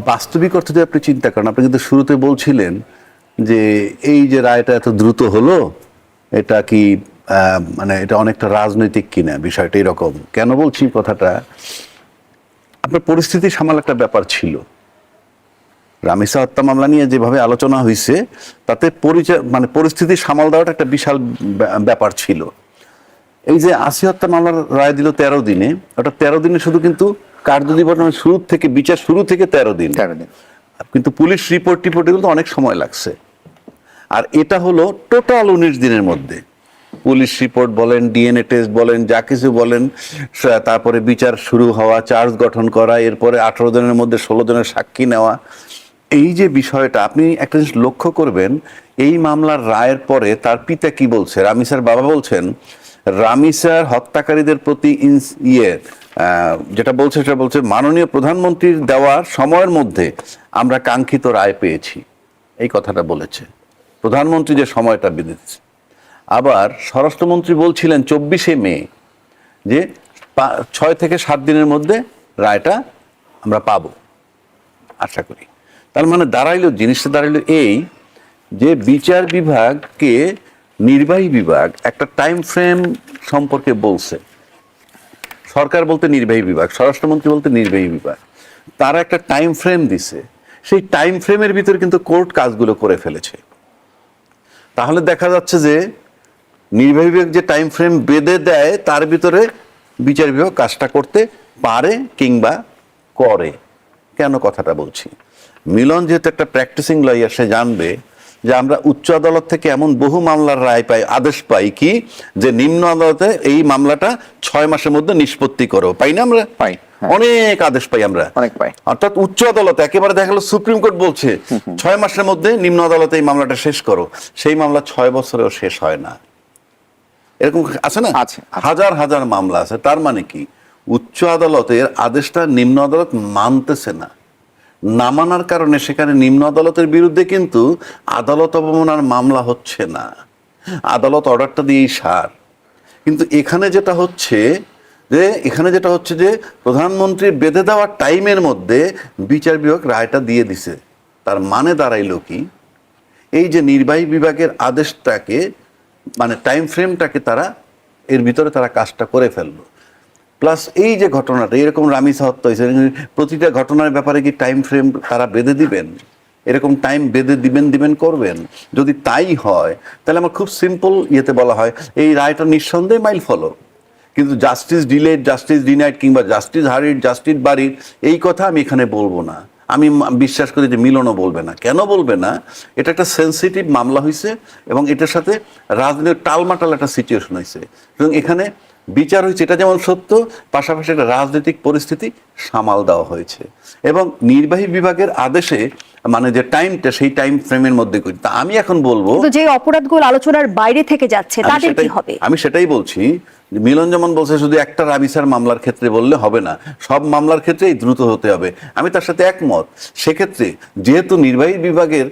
বাস্তবিক অর্থে যদি আপনি চিন্তা করেন, আপনি কিন্তু শুরুতে বলছিলেন যে এই যে রায়টা এত দ্রুত হলো, এটা কি মানে এটা অনেকটা রাজনৈতিক কিনা বিষয়টা এরকম। কেন বলছি কথাটা, আপনার পরিস্থিতি সামাল একটা ব্যাপার ছিল। রামিসা হত্যা মামলা নিয়ে যেভাবে আলোচনা হয়েছে তাতে মানে পরিস্থিতি সামাল দেওয়াটা একটা বিশাল ব্যাপার ছিল। এই যে ৮০ হত্যা মামলার রায় দিল ১৩ দিনে, ওটা ১৩ দিনে শুধু কিন্তু কার্যদিবস শুরু থেকে বিচার শুরু থেকে ১৩ দিন, কিন্তু পুলিশ রিপোর্টে কিন্তু অনেক সময় লাগছে। আর এটা হলো টোটাল ১৯ দিনের মধ্যে। পুলিশ রিপোর্ট বলেন, ডিএনএ টেস্ট বলেন, যা কিছু বলেন, তারপরে বিচার শুরু হওয়া, চার্জ গঠন করা, এরপরে ১৮ জনের মধ্যে ১৬ জনের সাক্ষী নেওয়া। এই যে বিষয়টা আপনি একটা জিনিস লক্ষ্য করবেন, এই মামলার রায়ের পরে তার পিতা কি বলছে, রামিসার বাবা বলছেন, রামিসার হত্যাকারীদের প্রতি যেটা বলছে সেটা বলছে, মাননীয় প্রধানমন্ত্রীর দেওয়ার সময়ের মধ্যে আমরা কাঙ্ক্ষিত রায় পেয়েছি। এই কথাটা বলেছে প্রধানমন্ত্রী যে সময়টা বেঁধেছে। আবার স্বরাষ্ট্রমন্ত্রী বলছিলেন ২৪শে মে যে ৬ থেকে ৭ দিনের মধ্যে রায়টা আমরা পাবো আশা করি। তার মানে জিনিসটা দাঁড়াইলো এই যে বিচার বিভাগকে নির্বাহী বিভাগ একটা টাইম ফ্রেম সম্পর্কে বলছে। সরকার বলতে নির্বাহী বিভাগ, স্বরাষ্ট্রমন্ত্রী বলতে নির্বাহী বিভাগ, তারা একটা টাইম ফ্রেম দিছে। সেই টাইম ফ্রেমের ভিতরে কিন্তু কোর্ট কাজগুলো করে ফেলেছে। তাহলে দেখা যাচ্ছে যে নির্বাহী বিভাগ যে টাইম ফ্রেম বেঁধে দেয় তার ভিতরে বিচার বিভাগ কাজটা করতে পারে কিংবা করে। কেন কথাটা বলছি, মিলন যেহেতু একটা প্র্যাকটিসিং লয়ার, সে জানবে যে আমরা উচ্চ আদালত থেকে এমন বহু মামলার রায় পাই, আদেশ পাই কি যে নিম্ন আদালতে এই মামলাটা ৬ মাসের মধ্যে নিষ্পত্তি করো, পাই না? আমরা পাই, অনেক আদেশ পাই আমরা, অনেক পাই। অর্থাৎ উচ্চ আদালতে একেবারে দেখা গেল সুপ্রিম কোর্ট বলছে ৬ মাসের মধ্যে নিম্ন আদালতে এই মামলাটা শেষ করো, সেই মামলা ৬ বছরেও শেষ হয় না। এরকম আছে না, হাজার হাজার মামলা আছে। তার মানে কি, উচ্চ আদালতের আদেশটা নিম্ন আদালত মানতেছে না, না মানার কারণে সেখানে নিম্ন আদালতের বিরুদ্ধে কিন্তু আদালত অবমাননার মামলা হচ্ছে না, আদালত অর্ডারটা দিয়েই সার। কিন্তু এখানে যেটা হচ্ছে যে প্রধানমন্ত্রীর বেঁধে দেওয়া টাইমের মধ্যে বিচার বিভাগ রায়টা দিয়ে দিছে। তার মানে দাঁড়াইলো কি, এই যে নির্বাহী বিভাগের আদেশটাকে মানে টাইম ফ্রেমটাকে তারা এর ভিতরে তারা কাজটা করে ফেললো। প্লাস এই যে ঘটনাটা এরকম রামিসা হত্যা হয়েছে, প্রতিটা ঘটনার ব্যাপারে কি টাইম ফ্রেম তারা বেঁধে দিবেন? এরকম টাইম বেঁধে দিবেন করবেন? যদি তাই হয় তাহলে আমার খুব সিম্পল ইয়েতে বলা হয় এই রায়টা নিঃসন্দেহে মাইল ফলো। কিন্তু জাস্টিস ডিলেড, জাস্টিস ডিনাইড কিংবা জাস্টিস হারিড, জাস্টিস বাড়ির এই কথা আমি এখানে বলবো না। আমি বিশ্বাস করি যে মিলনও বলবে না। কেন বলবে না? এটা একটা সেন্সিটিভ মামলা হয়েছে এবং এটার সাথে রাজনৈতিক টালমাটাল একটা সিচুয়েশন হয়েছে এবং এখানে বিচার হয়েছে, এটা যেমন সত্য, পাশাপাশি একটা রাজনৈতিক পরিস্থিতি সামাল দেওয়া হয়েছে এবং নির্বাহী বিভাগের আদেশে মানে যে টাইমটা সেই টাইম ফ্রেমের মধ্যে করি। তা আমি এখন বলবো যে অপরাধগুলো আলোচনার বাইরে থেকে যাচ্ছে তাদের কি হবে? আমি সেটাই বলছি। মিলন যেমন বলছে শুধু একটা রামিসার মামলার ক্ষেত্রে বললে হবে না, সব মামলার ক্ষেত্রেই দ্রুত হতে হবে, আমি তার সাথে একমত। সেক্ষেত্রে যেহেতু নির্বাহী বিভাগের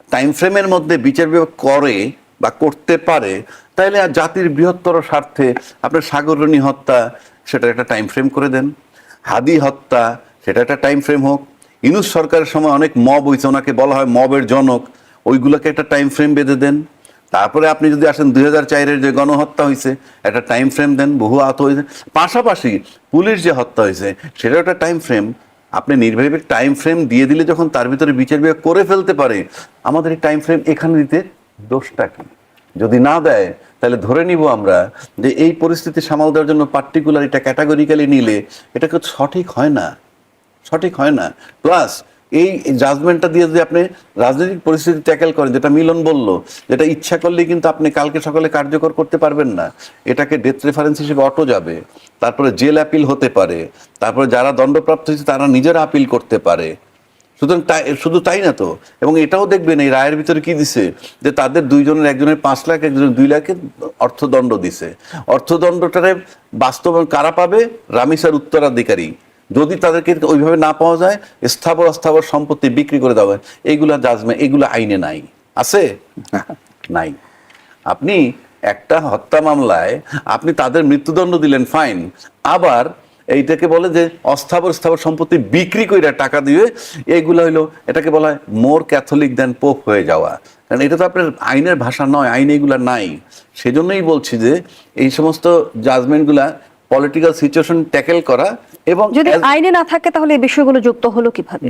টাইম ফ্রেমের মধ্যে বিচার বিভাগ করে বা করতে পারে, তাইলে আর জাতির বৃহত্তর স্বার্থে আপনার সাগররণী হত্যা সেটা একটা টাইম ফ্রেম করে দেন, হাদি হত্যা সেটা একটা টাইম ফ্রেম হোক। ইউনূস সরকারের সময় অনেক মব হয়েছে, ওনাকে বলা হয় মবের জনক, ওইগুলোকে একটা টাইম ফ্রেম বেঁধে দেন। তারপরে আপনি যদি আসেন ২০০৪-এর যে গণহত্যা হয়েছে একটা টাইম ফ্রেম দেন, বহু আহত হয়েছে। পাশাপাশি পুলিশ যে হত্যা হয়েছে সেটা একটা টাইম ফ্রেম। আপনি নির্বাহী টাইম ফ্রেম দিয়ে দিলে যখন তার ভিতরে বিচার বিভাগ করে ফেলতে পারে, আমাদের এই টাইম ফ্রেম এখানে দিতে দোষটা কি? যদি না দেয় তাহলে ধরে নিব আমরা যে এই পরিস্থিতি সামাল দেওয়ার জন্য পার্টিকুলার এটা ক্যাটাগরিক্যালি নিলে এটা কিন্তু সঠিক হয় না। প্লাস এই জাজমেন্টটা দিয়ে যদি আপনি রাজনৈতিক পরিস্থিতি ট্যাকেল করেন, যেটা মিলন বলল, যেটা ইচ্ছা করলে কিন্তু আপনি কালকে সকালে কার্যকর করতে পারবেন না, এটাকে ডেথ রেফারেন্স হিসেবে অটো যাবে, তারপরে জেল আপিল হতে পারে, তারপরে যারা দণ্ডপ্রাপ্ত হয়েছে তারা নিজেরা আপিল করতে পারে। সুতরাং শুধু তাই না তো, এবং এটাও দেখবেন এই রায়ের ভিতরে কি দিছে যে তাদের দুইজনের, একজনের ৫ লাখ, একজনের ২ লাখের অর্থদণ্ড দিছে। অর্থদণ্ডটারে বাস্তবায়ন কারা পাবে? রামিসার উত্তরাধিকারী। যদি তাদেরকে ওইভাবে না পাওয়া যায়, স্থাবর অস্থাবর সম্পত্তি বিক্রি করে দেওয়া হয়। এইগুলা জাজমেন্ট, এগুলো আইনে নাই, আছে নাই। আপনি একটা হত্যা মামলায় আপনি তাদের মৃত্যুদণ্ড দিলেন, ফাইন, আবার এইটাকে বলে যে অস্থাবর স্থাবর সম্পত্তি বিক্রি করে টাকা দিয়ে এইগুলো হইলো, এটাকে বলা হয় মোর ক্যাথলিক দেন পোপ হয়ে যাওয়া। কারণ এটা তো আপনার আইনের ভাষা নয়, আইনে এগুলো নাই। সেজন্যই বলছি যে এই সমস্ত জাজমেন্টগুলা পলিটিক্যাল সিচুয়েশন ট্যাকেল করা। এবং যদি আইনে না থাকে তাহলে এই বিষয়গুলো যুক্ত হলো কিভাবে?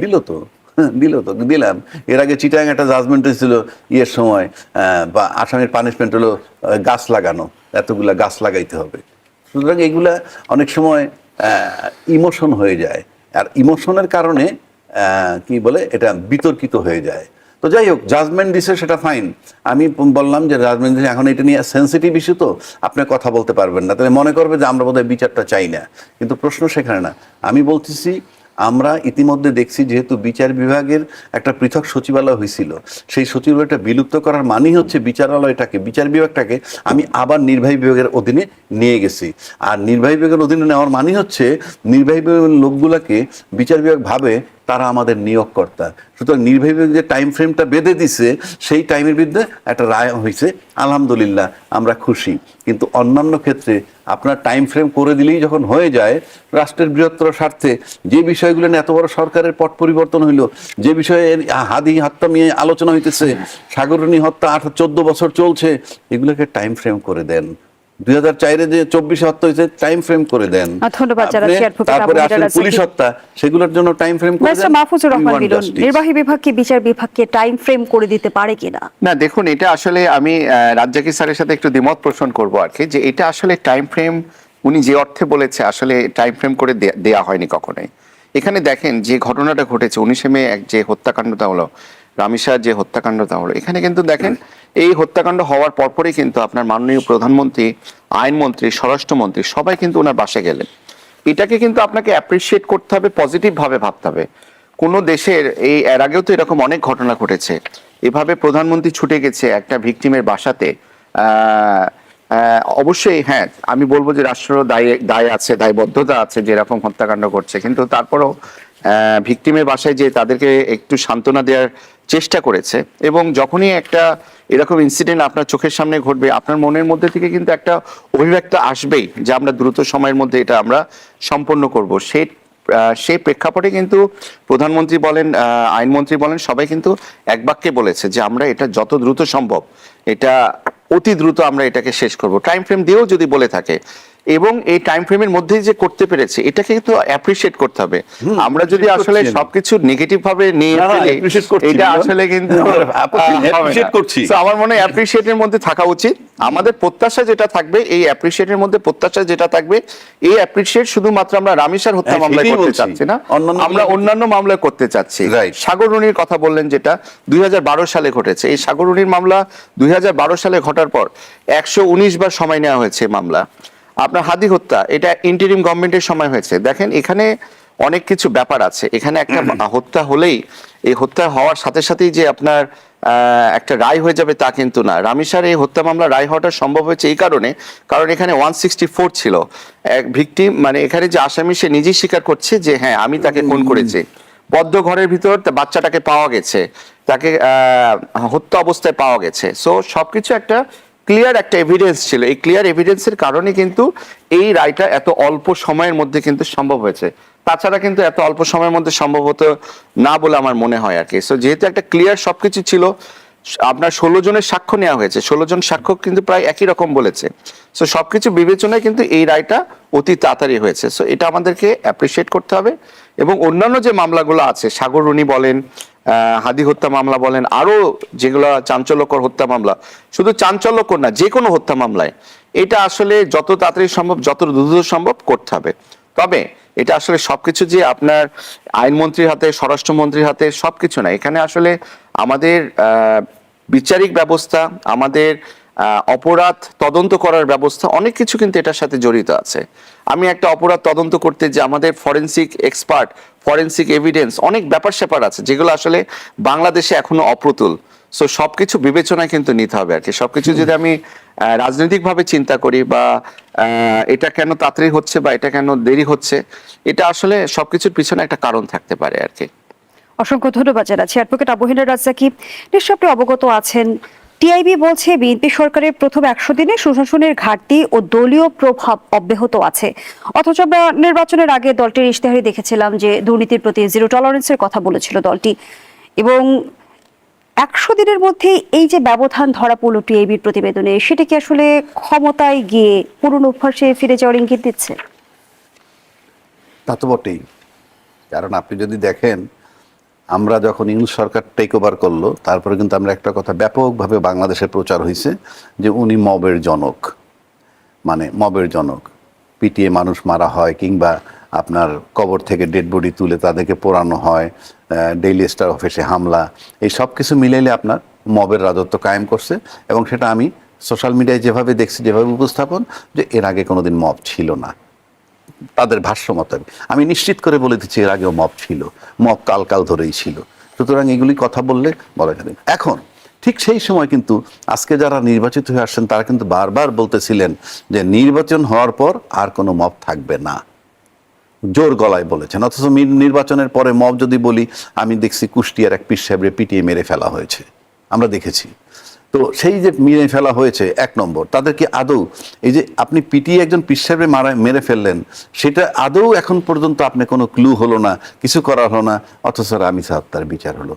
দিলাম। এর আগে চিটাং একটা জাজমেন্ট হয়েছিল ইয়ের সময়, বা আসামির পানিশমেন্ট হলো গাছ লাগানো, এতগুলা গাছ লাগাইতে হবে। সুতরাং এগুলা অনেক সময় ইমোশন হয়ে যায়, আর ইমোশনের কারণে কি বলে এটা বিতর্কিত হয়ে যায়। তো যাই হোক, জাজমেন্ট দিছে সেটা ফাইন। আমি বললাম যে জাজমেন্ট দিছে, এখন এটা নিয়ে সেন্সিটিভ ইস্যু, তো আপনি কথা বলতে পারবেন না, তাহলে মনে করবে যে আমরা বোধহয় বিচারটা চাই না। কিন্তু প্রশ্ন সেখানে না। আমি বলতেছি আমরা ইতিমধ্যে দেখছি যেহেতু বিচার বিভাগের একটা পৃথক সচিবালয় হয়েছিল, সেই সচিবালয়টা বিলুপ্ত করার মানেই হচ্ছে বিচারালয়টাকে, বিচার বিভাগটাকে আমি আবার নির্বাহী বিভাগের অধীনে নিয়ে গেছি। আর নির্বাহী বিভাগের অধীনে নেওয়ার মানে হচ্ছে নির্বাহী বিভাগের লোকগুলাকে বিচার বিভাগ ভাবে তারা আমাদের নিয়োগকর্তা। সুতরাং নির্বাহী বিভাগ যে টাইম ফ্রেমটা বেঁধে দিছে, সেই টাইমের বিরুদ্ধে একটা রায় হয়েছে, আলহামদুলিল্লাহ আমরা খুশি। কিন্তু অন্যান্য ক্ষেত্রে আপনার টাইম ফ্রেম করে দিলেই যখন হয়ে যায়, রাষ্ট্রের বৃহত্তর স্বার্থে যে বিষয়গুলো নিয়ে এত বড় সরকারের পট পরিবর্তন হইলো, যে বিষয়ে হাদি হত্যা নিয়ে আলোচনা হইতেছে, সাগররণী হত্যা 14 বছর চলছে, এগুলোকে টাইম ফ্রেম করে দেন। 2004-এ যে 24 হত্যা হয়েছে, টাইম ফ্রেম করে দেন। ধন্যবাদ জানাচ্ছি অ্যাডভোকেট তারপরে আসলে পুলিশ হত্যা, সেগুলোর জন্য টাইম ফ্রেম করে দেন। মাহফুজুর রহমান মিলন, নির্বাহী বিভাগ কি বিচার বিভাগকে টাইম ফ্রেম করে দিতে পারে কিনা? না, দেখুন, এটা আসলে আমি রাজ্জাকি স্যারের সাথে একটু দ্বিমত পোষণ করবো আর কি, যে এটা আসলে টাইম ফ্রেম উনি যে অর্থে বলেছে, আসলে টাইম ফ্রেম করে দেয়া হয়নি কখনোই। এখানে দেখেন যে ঘটনাটা ঘটেছে 19 মে, যে হত্যাকাণ্ডটা হলো, রামিসার যে হত্যাকাণ্ডটা হলো, এখানে কিন্তু দেখেন এই হত্যাকাণ্ড হওয়ার পরপরই কিন্তু আপনার মাননীয় প্রধানমন্ত্রী, আইনমন্ত্রী, স্বরাষ্ট্রমন্ত্রী সবাই কিন্তু ওনার বাসায় গেলেন। এটাকে কিন্তু আপনাকে অ্যাপ্রিসিয়েট করতে হবে, পজিটিভ ভাবে ভাবতে হবে। কোনো দেশের এর আগেও তো এরকম অনেক ঘটনা ঘটেছে, এভাবে প্রধানমন্ত্রী ছুটে গেছে একটা ভিকটিমের বাসাতে। অবশ্যই হ্যাঁ, আমি বলবো যে রাষ্ট্র দায় আছে, দায়বদ্ধতা আছে যে এরকম হত্যাকাণ্ড করছে, কিন্তু তারপরও ভিকটিমের বাসায় যে তাদেরকে একটু সান্ত্বনা দেওয়ার চেষ্টা করেছে। এবং যখনই একটা এরকম ইনসিডেন্ট আপনার চোখের সামনে ঘটবে, আপনার মনের মধ্যে থেকে কিন্তু একটা অভিব্যক্তি আসবেই যে আমরা দ্রুত সময়ের মধ্যে এটা আমরা সম্পন্ন করব। সেই প্রেক্ষাপটে কিন্তু প্রধানমন্ত্রী বলেন, আইনমন্ত্রী বলেন, সবাই কিন্তু এক বাক্যে বলেছে যে আমরা এটা যত দ্রুত সম্ভব, এটা অতি দ্রুত আমরা এটাকে শেষ করব। টাইম ফ্রেম দিয়েও যদি বলে থাকে, এবং এই টাইম ফ্রেমের মধ্যেই যে করতে পেরেছে, এটাকে কিন্তু অ্যাপ্রিশিয়েট করতে হবে। আমরা যদি আসলে সবকিছু নেগেটিভ ভাবে নিয়ে ফেলি, এটা আসলে কিন্তু আমার মনে হয় অ্যাপ্রিশিয়েটের মধ্যে থাকা উচিত। আমাদের প্রত্যাশা যেটা থাকবে, এই অ্যাপ্রিশিয়েটের মধ্যে প্রত্যাশা যেটা থাকবে, এই অ্যাপ্রিশিয়েট শুধুমাত্র আমরা রামিসার হত্যা মামলায় করতে চাচ্ছি না, আমরা অন্যান্য মামলায় করতে চাচ্ছি। সাগররণীর কথা বললেন, যেটা 2012 সালে ঘটেছে। এই সাগররণীর মামলা 2012 সালে ঘটার পর 119 বার সময় নেওয়া হয়েছে মামলা। আপনার হাদি হত্যা, এটা ইন্টারিম গভর্নমেন্টের সময় হয়েছে। দেখেন এখানে অনেক কিছু ব্যাপার আছে। এখানে একটা হত্যা হলেই, এই হত্যা হওয়ার সাথে সাথেই যে আপনার একটা রায় হয়ে যাবে তা কিন্তু না। রামিসার এই হত্যা মামলা রায় হওয়াটা সম্ভব হয়েছে এই কারণে, কারণ এখানে 164 ছিল। এক ভিকটিম, মানে এখানে যে আসামি, সে নিজেই স্বীকার করছে যে হ্যাঁ আমি তাকে খুন করেছি। বদ্ধ ঘরের ভিতর বাচ্চাটাকে পাওয়া গেছে, তাকে হত্যা অবস্থায় পাওয়া গেছে। সো সবকিছু একটা ক্লিয়ার একটা এভিডেন্স ছিল। এই ক্লিয়ার এভিডেন্সের কারণে কিন্তু এই রায়টা এত অল্প সময়ের মধ্যে কিন্তু সম্ভব হয়েছে। তাছাড়া কিন্তু এত অল্প সময়ের মধ্যে সম্ভব হতো না বলে আমার মনে হয় আর কি। সো যেহেতু একটা ক্লিয়ার সবকিছু ছিল, আপনার 16 জনের সাক্ষ্য নেওয়া হয়েছে, 16 জন সাক্ষ্য কিন্তু প্রায় একই রকম বলেছে। সো সবকিছু বিবেচনায় কিন্তু এই রায়টা অতি তাড়াতাড়ি হয়েছে। সো এটা আমাদেরকে অ্যাপ্রিসিয়েট করতে হবে। এবং অন্যান্য যে মামলাগুলো আছে, সাগররণী বলেন, হাদি হত্যা মামলা বলেন, আরো যেগুলো চাঞ্চল্যকর হত্যা মামলা, শুধু চাঞ্চল্যকর না, যে কোনো হত্যা মামলায় এটা আসলে যত তাড়াতাড়ি সম্ভব, যত দ্রুত সম্ভব করতে হবে। তবে এটা আসলে সবকিছু যে আপনার আইনমন্ত্রীর হাতে, স্বরাষ্ট্রমন্ত্রীর হাতে সবকিছু না। এখানে আসলে আমাদের বিচারিক ব্যবস্থা, আমাদের অপরাধ তদন্ত করার ব্যবস্থা, অনেক কিছু কিন্তু এটার সাথে জড়িত আছে। আমি একটা অপরাধ তদন্ত করতে যে আমাদের ফরেনসিক এক্সপার্ট, ফরেনসিক এভিডেন্স, অনেক ব্যাপার স্যাপার আছে যেগুলো আসলে বাংলাদেশে এখনো অপ্রতুল। সো সবকিছু বিবেচনায় কিন্তু নিতে হবে আর কি। সবকিছু যদি আমি রাজনৈতিকভাবে চিন্তা করি, বা এটা কেন তাড়াতাড়ি হচ্ছে বা এটা কেন দেরি হচ্ছে, এটা আসলে সবকিছুর পিছনে একটা কারণ থাকতে পারে আর কি। অসংখ্য ধন্যবাদ জানাচ্ছি অ্যাডভোকেট আবু হেনা রাজ্জাকি। নিশ্চয়ই আপনি অবগত আছেন টিআইবি বলছে বিএনপি সরকারের প্রথম 100 দিনে সুশাসনের ঘাটতি ও দলীয় প্রভাব অব্যাহত আছে, অথচ আমরা নির্বাচনের আগে দলটির ইশতেহারে দেখেছিলাম যে দুর্নীতির প্রতি জিরো টলারেন্সের কথা বলেছিল দলটি, এবং 100 দিনের মধ্যে এই যে ব্যবধান ধরা পড়ল টিআইবির প্রতিবেদনে, সেটা কি আসলে ক্ষমতায় গিয়ে পুরনো অভ্যাসে ফিরে যাওয়ার ইঙ্গিত দিচ্ছে? তা তো বটেই, কারণ আপনি যদি দেখেন আমরা যখন ইংলিশ সরকার টেক ওভার করলো তারপরে কিন্তু আমরা একটা কথা ব্যাপকভাবে বাংলাদেশে প্রচার হয়েছে যে উনি মবের জনক, মানে মবের জনক। পিটিয়ে মানুষ মারা হয় কিংবা আপনার কবর থেকে ডেড বডি তুলে তাদেরকে পোড়ানো হয়, ডেইলি স্টার অফিসে হামলা, এই সব কিছু মিলাইলে আপনার মবের রাজত্ব কায়েম করছে। এবং সেটা আমি সোশ্যাল মিডিয়ায় যেভাবে দেখছি, যেভাবে উপস্থাপন, যে এর আগে কোনোদিন মব ছিল না তাদের ভাষ্য মোতাবেক। আমি নিশ্চিত করে বলে দিচ্ছি এর আগেও মব ছিল, মব কাল ধরেই ছিল। সুতরাং এগুলি কথা বললে বলা যাবে। এখন ঠিক সেই সময় কিন্তু আজকে যারা নির্বাচিত হয়ে আসছেন তারা কিন্তু বারবার বলতেছিলেন যে নির্বাচন হওয়ার পর আর কোনো মব থাকবে না, জোর গলায় বলেছেন। অথচ নির্বাচনের পরে মব যদি বলি, আমি দেখছি কুষ্টিয়ার এক পীর সাহেবরে পিটিয়ে মেরে ফেলা হয়েছে, আমরা দেখেছি। তো সেই যে মেরে ফেলা হয়েছে, 1 নম্বর, তাদের কি আদৌ এই যে আপনি পিটিয়ে একজন পীর সাহেবরে মেরে ফেললেন, সেটা আদৌ এখন পর্যন্ত আপনি কোনো ক্লু হলো না, কিছু করা হলো না, অথচ রামিজ হত্যার বিচার হলো।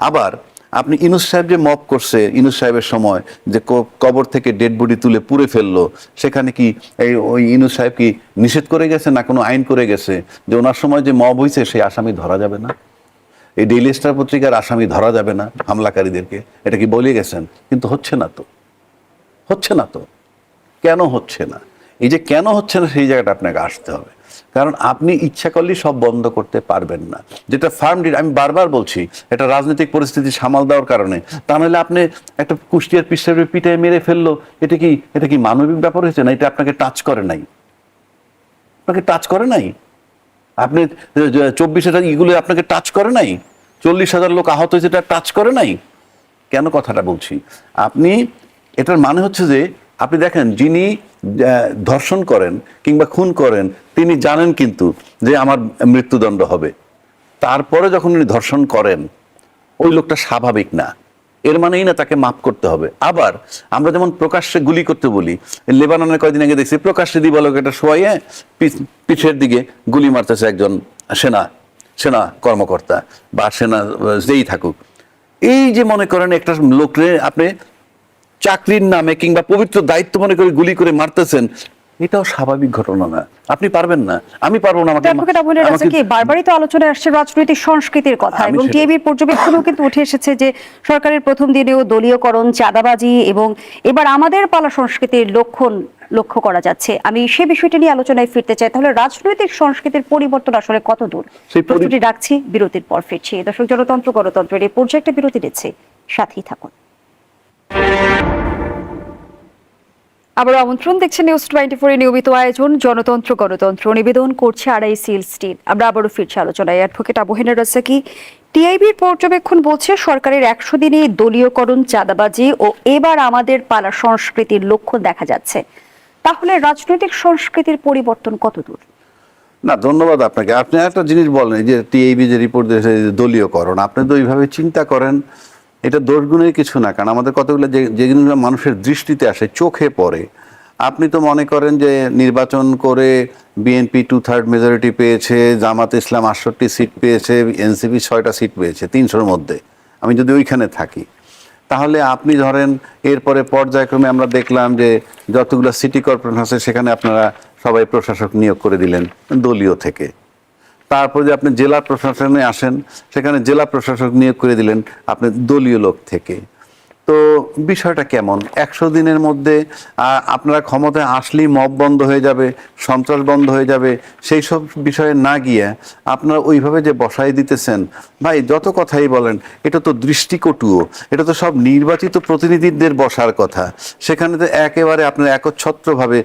আবার আপনি ইনুস সাহেব যে মব করছে, ইনুস সাহেবের সময় যে কবর থেকে ডেড বডি তুলে পুড়ে ফেললো, সেখানে কি ওই ইনুস সাহেব কি নিষেধ করে গেছে না কোনো আইন করে গেছে যে ওনার সময় যে মব হয়েছে সেই আসামি ধরা যাবে না, এই ডেইলি স্টার পত্রিকার আসামি ধরা যাবে না হামলাকারীদেরকে? এটা কি বলে গেছেন? কিন্তু হচ্ছে না তো, হচ্ছে না তো। কেন হচ্ছে না? এই যে কেন হচ্ছে না সেই জায়গাটা আপনাকে আসতে হবে। কারণ আপনি ইচ্ছা করলেই সব বন্ধ করতে পারবেন না, যেটা ফার্ম ডিড। আমি বারবার বলছি এটা রাজনৈতিক পরিস্থিতি সামাল দেওয়ার কারণে। তা নাহলে আপনি একটা কুষ্টিয়ার পিসারের পিঠায় মেরে ফেললো, এটা কি মানবিক ব্যাপার হয়েছে না? এটা আপনাকে টাচ করে নাই, আপনাকে টাচ করে নাই। আপনি 24,000 এগুলো আপনাকে টাচ করে নাই, 40,000 লোক আহত হয়েছে, এটা টাচ করে নাই। কেন কথাটা বলছি? আপনি এটার মানে হচ্ছে যে আপনি দেখেন যিনি ধর্ষণ করেন কিংবা খুন করেন তিনি জানেন কিন্তু যে আমার মৃত্যুদণ্ড হবে, তারপরে যখন উনি ধর্ষণ করেন ওই লোকটা স্বাভাবিক না, এর মানেই না তাকে মাফ করতে হবে। আবার আমরা যেমন প্রকাশ্যে গুলি করতে বলি, লেবাননের কয়দিন আগে দেখছি প্রকাশ্যে দিবালোক এটা শোয়াইয়ে পিঠের দিকে গুলি মারতেছে একজন সেনা কর্মকর্তা বা সেনা যেই থাকুক। এই যে মনে করেন একটা লোকরে আপনি চাকরির নামে কিংবা পবিত্র দায়িত্ব মনে করে গুলি করে মারতেছেন, এটাও স্বাভাবিক ঘটনা না। আপনি পারবেন না, আমি পারবো না। বারবারই তো আলোচনায় আসছে রাজনৈতিক সংস্কৃতির কথা, এবং টিআইবির পর্যবেক্ষণেও কিন্তু উঠে এসেছে যে সরকারের প্রথম দিনেও দলীয়করণ, চাঁদাবাজি এবং এবার আমাদের পালা সংস্কৃতির লক্ষ্য করা যাচ্ছে। আমি সে বিষয়টি নিয়ে আলোচনায় ফিরতে চাই। তাহলে রাজনৈতিক সংস্কৃতির পরিবর্তন আসলে কত দূর? প্রস্তুতি রাখছি, বিরতির পর ফিরছি। দর্শক, জনতন্ত্র গণতন্ত্রের এই পর্যায়ে একটা বিরতি দিচ্ছি, সাথেই থাকুন। আবার আমন্ত্রণ, দেখছেন নিউজ 24 এর নিয়মিত আয়োজন জনতন্ত্র গণতন্ত্র। নিবেদন করছে RICL স্টিল। আমরা আবারও ফিরছি আলোচনায়। অ্যাডভোকেট আবু হেনা রাজ্জাকি, টিআইবির পর্যবেক্ষণ বলছে সরকারের 100 দিনে দলীয়করণ, চাঁদাবাজি ও এবার আমাদের পালা সংস্কৃতির লক্ষণ দেখা যাচ্ছে। তাহলে রাজনৈতিক সংস্কৃতির পরিবর্তন কত দূর? না, ধন্যবাদ আপনাকে। আপনি একটা জিনিস বলেন যে টিআইবি যে রিপোর্ট দিয়েছে দলীয়করণ, আপনি তো এইভাবে চিন্তা করেন, এটা দোষগুণের কিছু না। কারণ আমাদের কতগুলো যেগুলো মানুষের দৃষ্টিতে আসে, চোখে পড়ে। আপনি তো মনে করেন যে নির্বাচন করে বিএনপি 2/3 মেজরিটি পেয়েছে, জামাত ইসলাম 68 সিট পেয়েছে, এনসিপি 6টা সিট পেয়েছে 300-র মধ্যে। আমি যদি ওইখানে থাকি, তাহলে আপনি ধরেন এরপরে পর্যায়ক্রমে আমরা দেখলাম যে যতগুলো সিটি কর্পোরেশন আছে সেখানে আপনারা সবাই প্রশাসক নিয়োগ করে দিলেন দলীয় থেকে। তারপরে যে আপনি জেলা প্রশাসনে আসেন, সেখানে জেলা প্রশাসক নিয়োগ করে দিলেন আপনি দলীয় লোক থেকে। তো বিষয়টা কেমন? 100 দিনের মধ্যে আপনারা ক্ষমতায় আসলেই মব বন্ধ হয়ে যাবে, সন্ত্রাস বন্ধ হয়ে যাবে, সেই সব বিষয়ে না গিয়ে আপনারা ওইভাবে যে বসাই দিতেছেন, ভাই যত কথাই বলেন এটা তো দৃষ্টিকটুও, এটা তো সব নির্বাচিত প্রতিনিধিদের বসার কথা, সেখানে তো একেবারে আপনারা একচ্ছত্রভাবে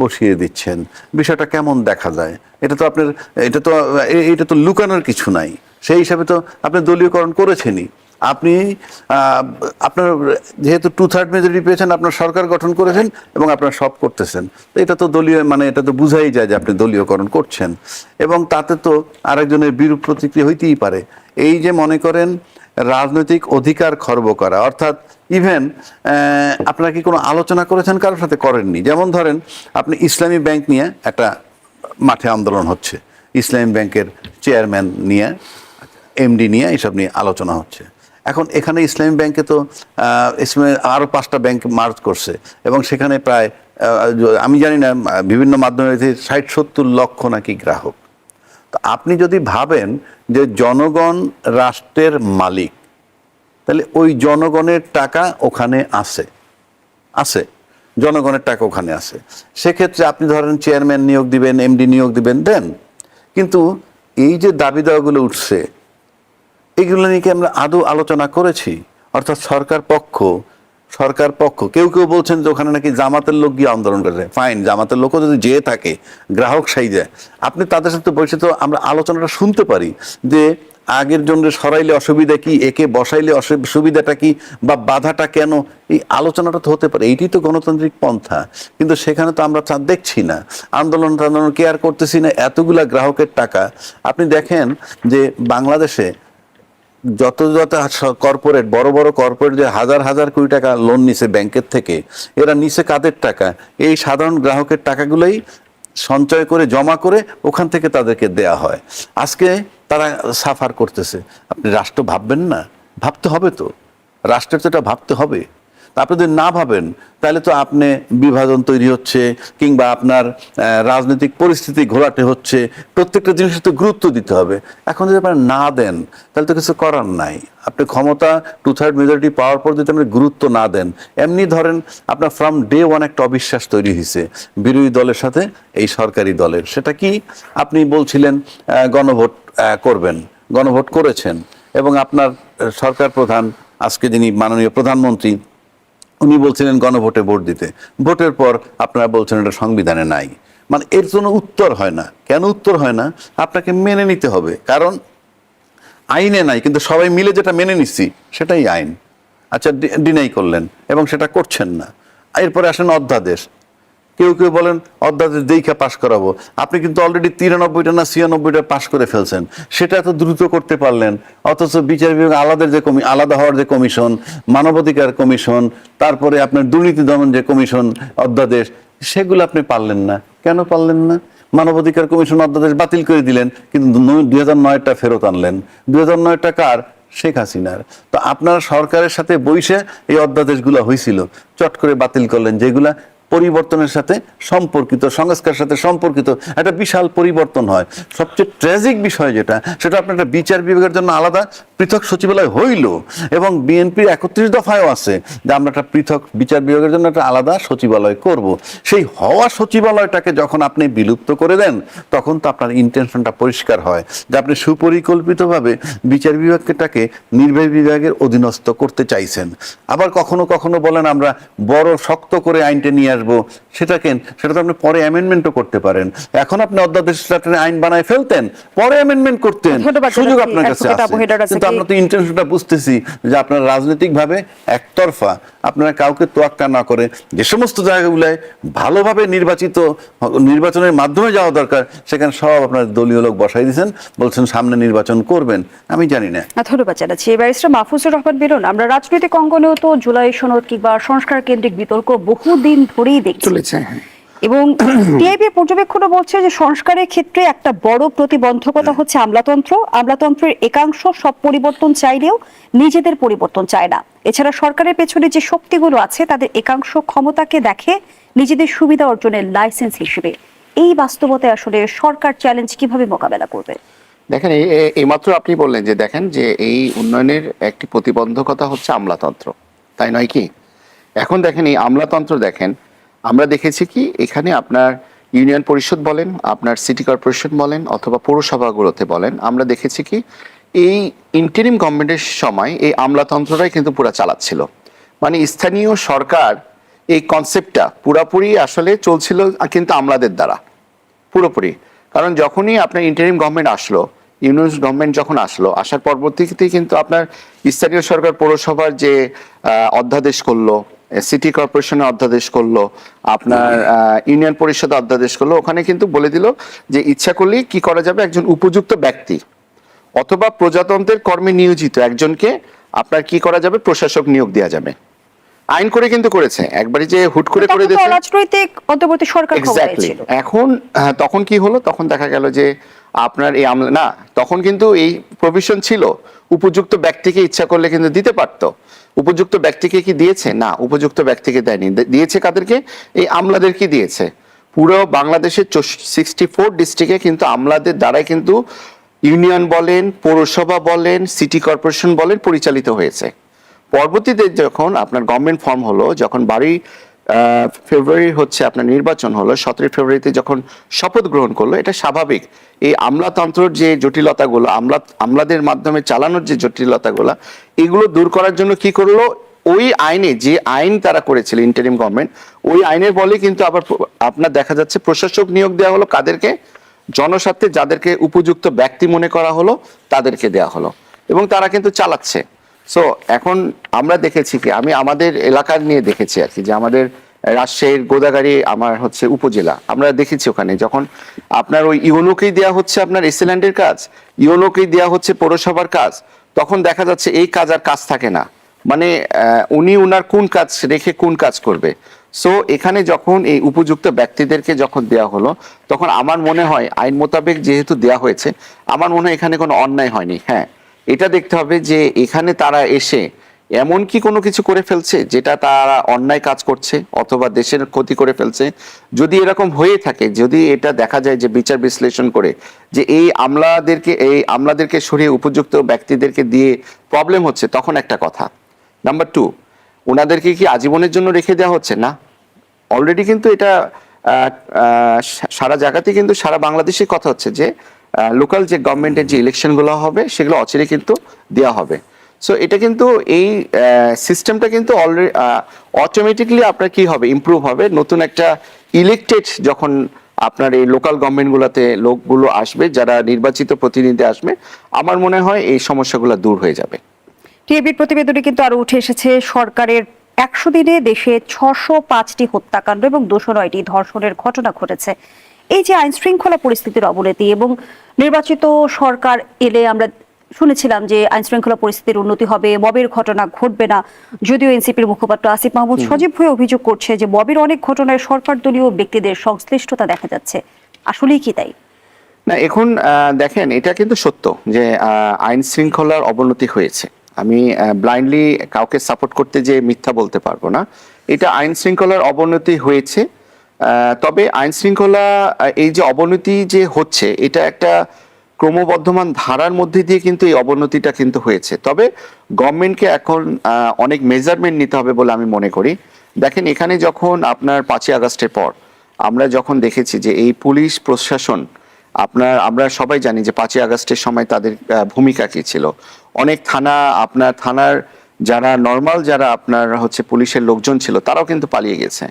বসিয়ে দিচ্ছেন। বিষয়টা কেমন দেখা যায়? এটা তো লুকানোর কিছু নাই। সেই হিসাবে তো আপনি দলীয়করণ করেছেনই। আপনি আপনার যেহেতু 2/3 মেজরিটি পেয়েছেন, আপনার সরকার গঠন করেছেন এবং আপনারা সব করতেছেন। তো এটা তো দলীয়, মানে এটা তো বুঝাই যায় যে আপনি দলীয়করণ করছেন, এবং তাতে তো আরেকজনের বিরূপ প্রতিক্রিয়া হইতেই পারে। এই যে মনে করেন রাজনৈতিক অধিকার খর্ব করা, অর্থাৎ ইভেন আপনারা কি কোনো আলোচনা করেছেন কারোর সাথে? করেননি। যেমন ধরেন আপনি ইসলামী ব্যাংক নিয়ে একটা মাঠে আন্দোলন হচ্ছে, ইসলামী ব্যাংকের চেয়ারম্যান নিয়ে, এমডি নিয়ে, এইসব নিয়ে আলোচনা হচ্ছে। এখন এখানে ইসলামী ব্যাংকে তো ইসলামী আরও 5টা ব্যাংক মার্জ করছে এবং সেখানে প্রায় আমি জানি না বিভিন্ন মাধ্যমে 60-70 লক্ষ নাকি গ্রাহক। তো আপনি যদি ভাবেন যে জনগণ রাষ্ট্রের মালিক, তাহলে ওই জনগণের টাকা ওখানে আছে, জনগণের টাকা ওখানে আছে। সেক্ষেত্রে আপনি ধরেন চেয়ারম্যান নিয়োগ দিবেন, এমডি নিয়োগ দিবেন, দেন। কিন্তু এই যে দাবি দাওয়াগুলো উঠছে, এগুলো নিয়ে কি আমরা আদৌ আলোচনা করেছি? অর্থাৎ সরকার পক্ষ কেউ বলছেন যে ওখানে নাকি জামাতের লোক গিয়ে আন্দোলন করেছে। ফাইন, জামাতের লোকও যদি যেয়ে থাকে গ্রাহক সাইজে, আপনি তাদের সাথে বসে তো আমরা আলোচনাটা শুনতে পারি যে আগের জন্য সরাইলে অসুবিধা কি, একে বসাইলে সুবিধাটা কি, বা বাধাটা কেন, এই আলোচনাটা তো হতে পারে। এইটি তো গণতান্ত্রিক পন্থা। কিন্তু সেখানে তো আমরা দেখছি না, আন্দোলন কেয়ার করতেছি না, এতগুলা গ্রাহকের টাকা। আপনি দেখেন যে বাংলাদেশে যত কর্পোরেট, বড় বড় কর্পোরেট যে হাজার হাজার কোটি টাকা লোন নিছে ব্যাংকের থেকে, এরা নিছে কাদের টাকা? এই সাধারণ গ্রাহকের টাকাগুলোই সঞ্চয় করে জমা করে ওখান থেকে তাদেরকে দেয়া হয়। আজকে তারা সাফার করতেছে। আপনি রাষ্ট্র ভাববেন না? ভাবতে হবে তো, রাষ্ট্রের তো এটা ভাবতে হবে। আপনি যদি না ভাবেন তাহলে তো আপনি বিভাজন তৈরি হচ্ছে, কিংবা আপনার রাজনৈতিক পরিস্থিতি ঘোলাটে হচ্ছে। প্রত্যেকটা জিনিসের তো গুরুত্ব দিতে হবে। এখন যদি আপনারা না দেন তাহলে তো কিছু করার নাই। আপনি ক্ষমতা 2/3 মেজরিটি পাওয়ার পর যদি আপনি গুরুত্ব না দেন, এমনি ধরেন আপনার ফ্রম ডে ওয়ান একটা অবিশ্বাস তৈরি হয়েছে বিরোধী দলের সাথে এই সরকারি দলের। সেটা কি? আপনি বলছিলেন গণভোট করবেন, গণভোট করেছেন, এবং আপনার সরকার প্রধান আজকে যিনি মাননীয় প্রধানমন্ত্রী, উনি বলছিলেন গণভোটে ভোট দিতে। ভোটের পর আপনারা বলছেন এটা সংবিধানে নাই। মানে এর জন্য উত্তর হয় না। কেন উত্তর হয় না? আপনাকে মেনে নিতে হবে, কারণ আইনে নাই, কিন্তু সবাই মিলে যেটা মেনে নিচ্ছি সেটাই আইন। আচ্ছা, ডিনাই করলেন এবং সেটা করছেন না। এরপরে আসেন অধ্যাদেশ। কেউ বলেন অধ্যাদেশ দেখা পাশ করাবো। আপনি কিন্তু অলরেডি 93টা না 96টা পাশ করে ফেলছেন। সেটা এত দ্রুত করতে পারলেন, অথচ বিচার বিভাগ আলাদা হওয়ার যে কমিশন, মানবাধিকার কমিশন, তারপরে আপনার দুর্নীতি দমন যে কমিশন অধ্যাদেশ, সেগুলো আপনি পারলেন না। কেন পারলেন না? মানবাধিকার কমিশন অধ্যাদেশ বাতিল করে দিলেন, কিন্তু 2009টা ফেরত আনলেন। 2009টা কার? শেখ হাসিনার। তো আপনারা সরকারের সাথে বইসে এই অধ্যাদেশগুলো হয়েছিল, চট করে বাতিল করলেন, যেগুলা পরিবর্তনের সাথে সম্পর্কিত, সংস্কারের সাথে সম্পর্কিত। একটা বিশাল পরিবর্তন হয়। সবচেয়ে ট্র্যাজিক বিষয় যেটা, সেটা আপনার একটা বিচার বিভাগের জন্য আলাদা পৃথক সচিবালয় হইল, এবং বিএনপির 31 দফায়ও আছে যে আমরা একটা পৃথক বিচার বিভাগের জন্য একটা আলাদা সচিবালয় করব। সেই হওয়া সচিবালয়টাকে যখন আপনি বিলুপ্ত করে দেন, তখন তো আপনার ইন্টেনশনটা পরিষ্কার হয় যে আপনি সুপরিকল্পিতভাবে বিচার বিভাগটাকে নির্বাহী বিভাগের অধীনস্থ করতে চাইছেন। আবার কখনো কখনো বলেন আমরা বড় শক্ত করে আইনটা নিয়ে আসবো। সেটা তো আপনি পরে অ্যামেন্ডমেন্টও করতে পারেন। এখন আপনি অধ্যাদেশ আইন বানায় ফেলতেন, পরে অ্যামেন্ডমেন্ট করতেন, সুযোগ আপনার কাছে আছে। কিন্তু আমরা তো ইন্টেনশনটা বুঝতেছি যে আপনার রাজনৈতিকভাবে একতরফা, আপনারা কাউকে তোয়াক্কা না করে যে সমস্ত জায়গাগুলোয় ভালোভাবে নির্বাচনের মাধ্যমে যাওয়া দরকার, সেখানে সব আপনার দলীয় লোক বসাই দিয়েছেন, বলছেন সামনে নির্বাচন করবেন। আমি জানি না। ধন্যবাদ জানাচ্ছি ব্যারিস্টার মাহফুজুর রহমান বেরুন। আমরা রাজনৈতিক অঙ্গনেও তো জুলাই সনদ কিংবা সংস্কার কেন্দ্রিক বিতর্ক বহুদিন ধরেই দেখছি চলেছে, এবং টিআইবির পর্যবেক্ষণও বলছে যে সংস্কারের ক্ষেত্রে একটা বড় প্রতিবন্ধকতা হচ্ছে আমলাতন্ত্র। আমলাতন্ত্রের একাংশ সব পরিবর্তন চাইলেও নিজেদের পরিবর্তন চায় না। এছাড়া সরকারের পেছনে যে শক্তিগুলো আছে তাদের একাংশ ক্ষমতাকে দেখে নিজেদের সুবিধা অর্জনের লাইসেন্স হিসেবে। এই বাস্তবতায় আসলে সরকার চ্যালেঞ্জ কিভাবে মোকাবেলা করবে? দেখেন, এইমাত্র আপনি বললেন যে দেখেন যে এই উন্নয়নের একটি প্রতিবন্ধকতা হচ্ছে আমলাতন্ত্র, তাই নয় কি? এখন দেখেন এই আমলাতন্ত্র, দেখেন আমরা দেখেছি কি এখানে আপনার ইউনিয়ন পরিষদ বলেন, আপনার সিটি কর্পোরেশন বলেন, অথবা পৌরসভাগুলোতে বলেন, আমরা দেখেছি কি এই ইন্টারিম গভর্নমেন্টের সময় এই আমলাতন্ত্রটাই কিন্তু পুরা চালাচ্ছিল। মানে স্থানীয় সরকার এই কনসেপ্টটা পুরাপুরি আসলে চলছিল কিন্তু আমলাদের দ্বারা পুরোপুরি। কারণ যখনই আপনার ইন্টারিম গভর্নমেন্ট আসলো, ইউনিয়ন গভর্নমেন্ট যখন আসলো, আসার পরবর্তীতেই কিন্তু আপনার স্থানীয় সরকার পৌরসভার যে অধ্যাদেশ করলো, সিটি কর্পোরেশনের অধ্যাদেশ করলো, আপনার ইউনিয়ন পরিষদ অধ্যাদেশ করলো, ওখানে কিন্তু বলে দিল যে ইচ্ছা করলেই কি করা যাবে, একজন উপযুক্ত ব্যক্তি অথবা প্রজাতন্ত্রের কর্মে নিয়োজিত একজনকে আপনার কি করা যাবে, প্রশাসক নিয়োগ দেওয়া যাবে। আইন করে কিন্তু করেছে, একবারই যে হুট করে করে দিয়েছে। অরাজনৈতিক অন্তর্বর্তী সরকার ক্ষমতায় এক্স্যাক্টলি। ছিল। এখন তখন কি হলো, তখন দেখা গেল যে আপনার এই না, তখন কিন্তু এই প্রভিশন ছিল, উপযুক্ত ব্যক্তিকে ইচ্ছা করলে কিন্তু দিতে পারতো। উপযুক্ত ব্যক্তিকে কি দিয়েছে? না, উপযুক্ত ব্যক্তিকে দেয়নি। দিয়েছে কাদেরকে? এই আমলাদেরকে দিয়েছে। পুরো বাংলাদেশের 64 ডিস্ট্রিক্টে কিন্তু আমলাদের দ্বারাই কিন্তু ইউনিয়ন বলেন, পৌরসভা বলেন, সিটি কর্পোরেশন বলেন পরিচালিত হয়েছে। পরবর্তীতে যখন আপনার গভর্নমেন্ট ফর্ম হলো, যখন 12 ফেব্রুয়ারি হচ্ছে আপনার নির্বাচন হলো, 17 ফেব্রুয়ারিতে যখন শপথ গ্রহণ করলো, এটা স্বাভাবিক। এই আমলাতন্ত্রের যে জটিলতাগুলো, আমলাদের মাধ্যমে চালানোর যে জটিলতাগুলো, এগুলো দূর করার জন্য কি করলো, ওই আইনে যে আইন তারা করেছিল ইন্টারিম গভর্নমেন্ট, ওই আইনের বলে কিন্তু আবার আপনার দেখা যাচ্ছে প্রশাসক নিয়োগ দেওয়া হলো কাদেরকে? জনস্বার্থে যাদেরকে উপযুক্ত ব্যক্তি মনে করা হলো তাদেরকে দেওয়া হলো, এবং তারা কিন্তু চালাচ্ছে। সো এখন আমরা দেখেছি কি, আমি আমাদের এলাকার নিয়ে দেখেছি আর কি, যে আমাদের রাজশাহীর গোদাগাড়ি আমার হচ্ছে উপজেলা, আমরা দেখেছি ওখানে যখন আপনার ওই ইউনোকেই দেওয়া হচ্ছে আপনার এসিল্যান্ডের কাজ, ইউনোকেই দেওয়া হচ্ছে পৌরসভার কাজ, তখন দেখা যাচ্ছে এই কাজ আর কাজ থাকে না, মানে উনি উনার কোন কাজ রেখে কোন কাজ করবে। সো এখানে যখন এই উপযুক্ত ব্যক্তিদেরকে যখন দেওয়া হলো, তখন আমার মনে হয় আইন মোতাবেক যেহেতু দেওয়া হয়েছে, আমার মনে হয় এখানে কোনো অন্যায় হয়নি। হ্যাঁ, এটা দেখতে হবে যে এখানে তারা এসে এমন কি কোনো কিছু করে ফেলছে যেটা তারা অন্যায় কাজ করছে অথবা দেশের ক্ষতি করে ফেলছে। যদি এরকম হয়ে থাকে, যদি এটা দেখা যায় যে বিচার বিশ্লেষণ করে যে এই আমলাদেরকে সরিয়ে উপযুক্ত ব্যক্তিদেরকে দিয়ে প্রবলেম হচ্ছে, তখন একটা কথা। নাম্বার 2, ওনাদেরকে কি আজীবনের জন্য রেখে দেওয়া হচ্ছে? না, অলরেডি কিন্তু এটা সারা জায়গাতে কিন্তু সারা বাংলাদেশে কথা হচ্ছে যে লোকাল যে গভর্নমেন্টের যে ইলেকশনগুলো হবে সেগুলো অচিরে কিন্তু দেওয়া হবে। সো এটা কিন্তু এই সিস্টেমটা কিন্তু অলরেডি অটোমেটিকলি আপনার কি হবে, ইমপ্রুভ হবে। নতুন একটা ইলেকটেড যখন আপনার এই লোকাল গভর্নমেন্টগুলোতে লোকগুলো আসবে, যারা নির্বাচিত প্রতিনিধি আসবে, আমার মনে হয় এই সমস্যাগুলো দূর হয়ে যাবে। টিএবির প্রতিবেদনে কিন্তু আরো উঠে এসেছে সরকারের 100 দিনে দেশে 605টি হত্যাকাণ্ড এবং 209টি ধর্ষণের ঘটনা ঘটেছে। এই যে আইন শৃঙ্খলা পরিস্থিতির অবনতি এবং নির্বাচিত সরকার এলে আমরা শুনেছিলাম যে আইন শৃঙ্খলা পরিস্থিতির উন্নতি হবে, মবের ঘটনা ঘটবে না, যদিও এনসিপির মুখপাত্র আসিফ মাহমুদ সজীব হয়ে অভিযোগ করছে যে মবের অনেক ঘটনায় সরকার দলীয় ব্যক্তিদের সংশ্লিষ্টতা দেখা যাচ্ছে। আসলেই কি তাই? না, এখন দেখেন, এটা কিন্তু সত্য যে আইন শৃঙ্খলার অবনতি হয়েছে। আমি ব্লাইন্ডলি কাউকে সাপোর্ট করতে যে মিথ্যা বলতে পারবো না। এটা আইন শৃঙ্খলার অবনতি হয়েছে। তবে আইন শৃঙ্খলা এই যে অবনতি যে হচ্ছে, এটা একটা ক্রমবর্ধমান ধারার মধ্যে দিয়ে কিন্তু এই অবনতিটা কিন্তু হয়েছে। তবে গভর্নমেন্টকে এখন অনেক মেজারমেন্ট নিতে হবে বলে আমি মনে করি। দেখেন, এখানে যখন আপনার 5ই আগস্টের পর আমরা যখন দেখেছি যে এই পুলিশ প্রশাসন আমরা সবাই জানি যে 5ই আগস্টের সময় তাদের ভূমিকা কি ছিল। অনেক থানার যারা নর্মাল যারা আপনার হচ্ছে পুলিশের লোকজন ছিল, তারাও কিন্তু পালিয়ে গেছে।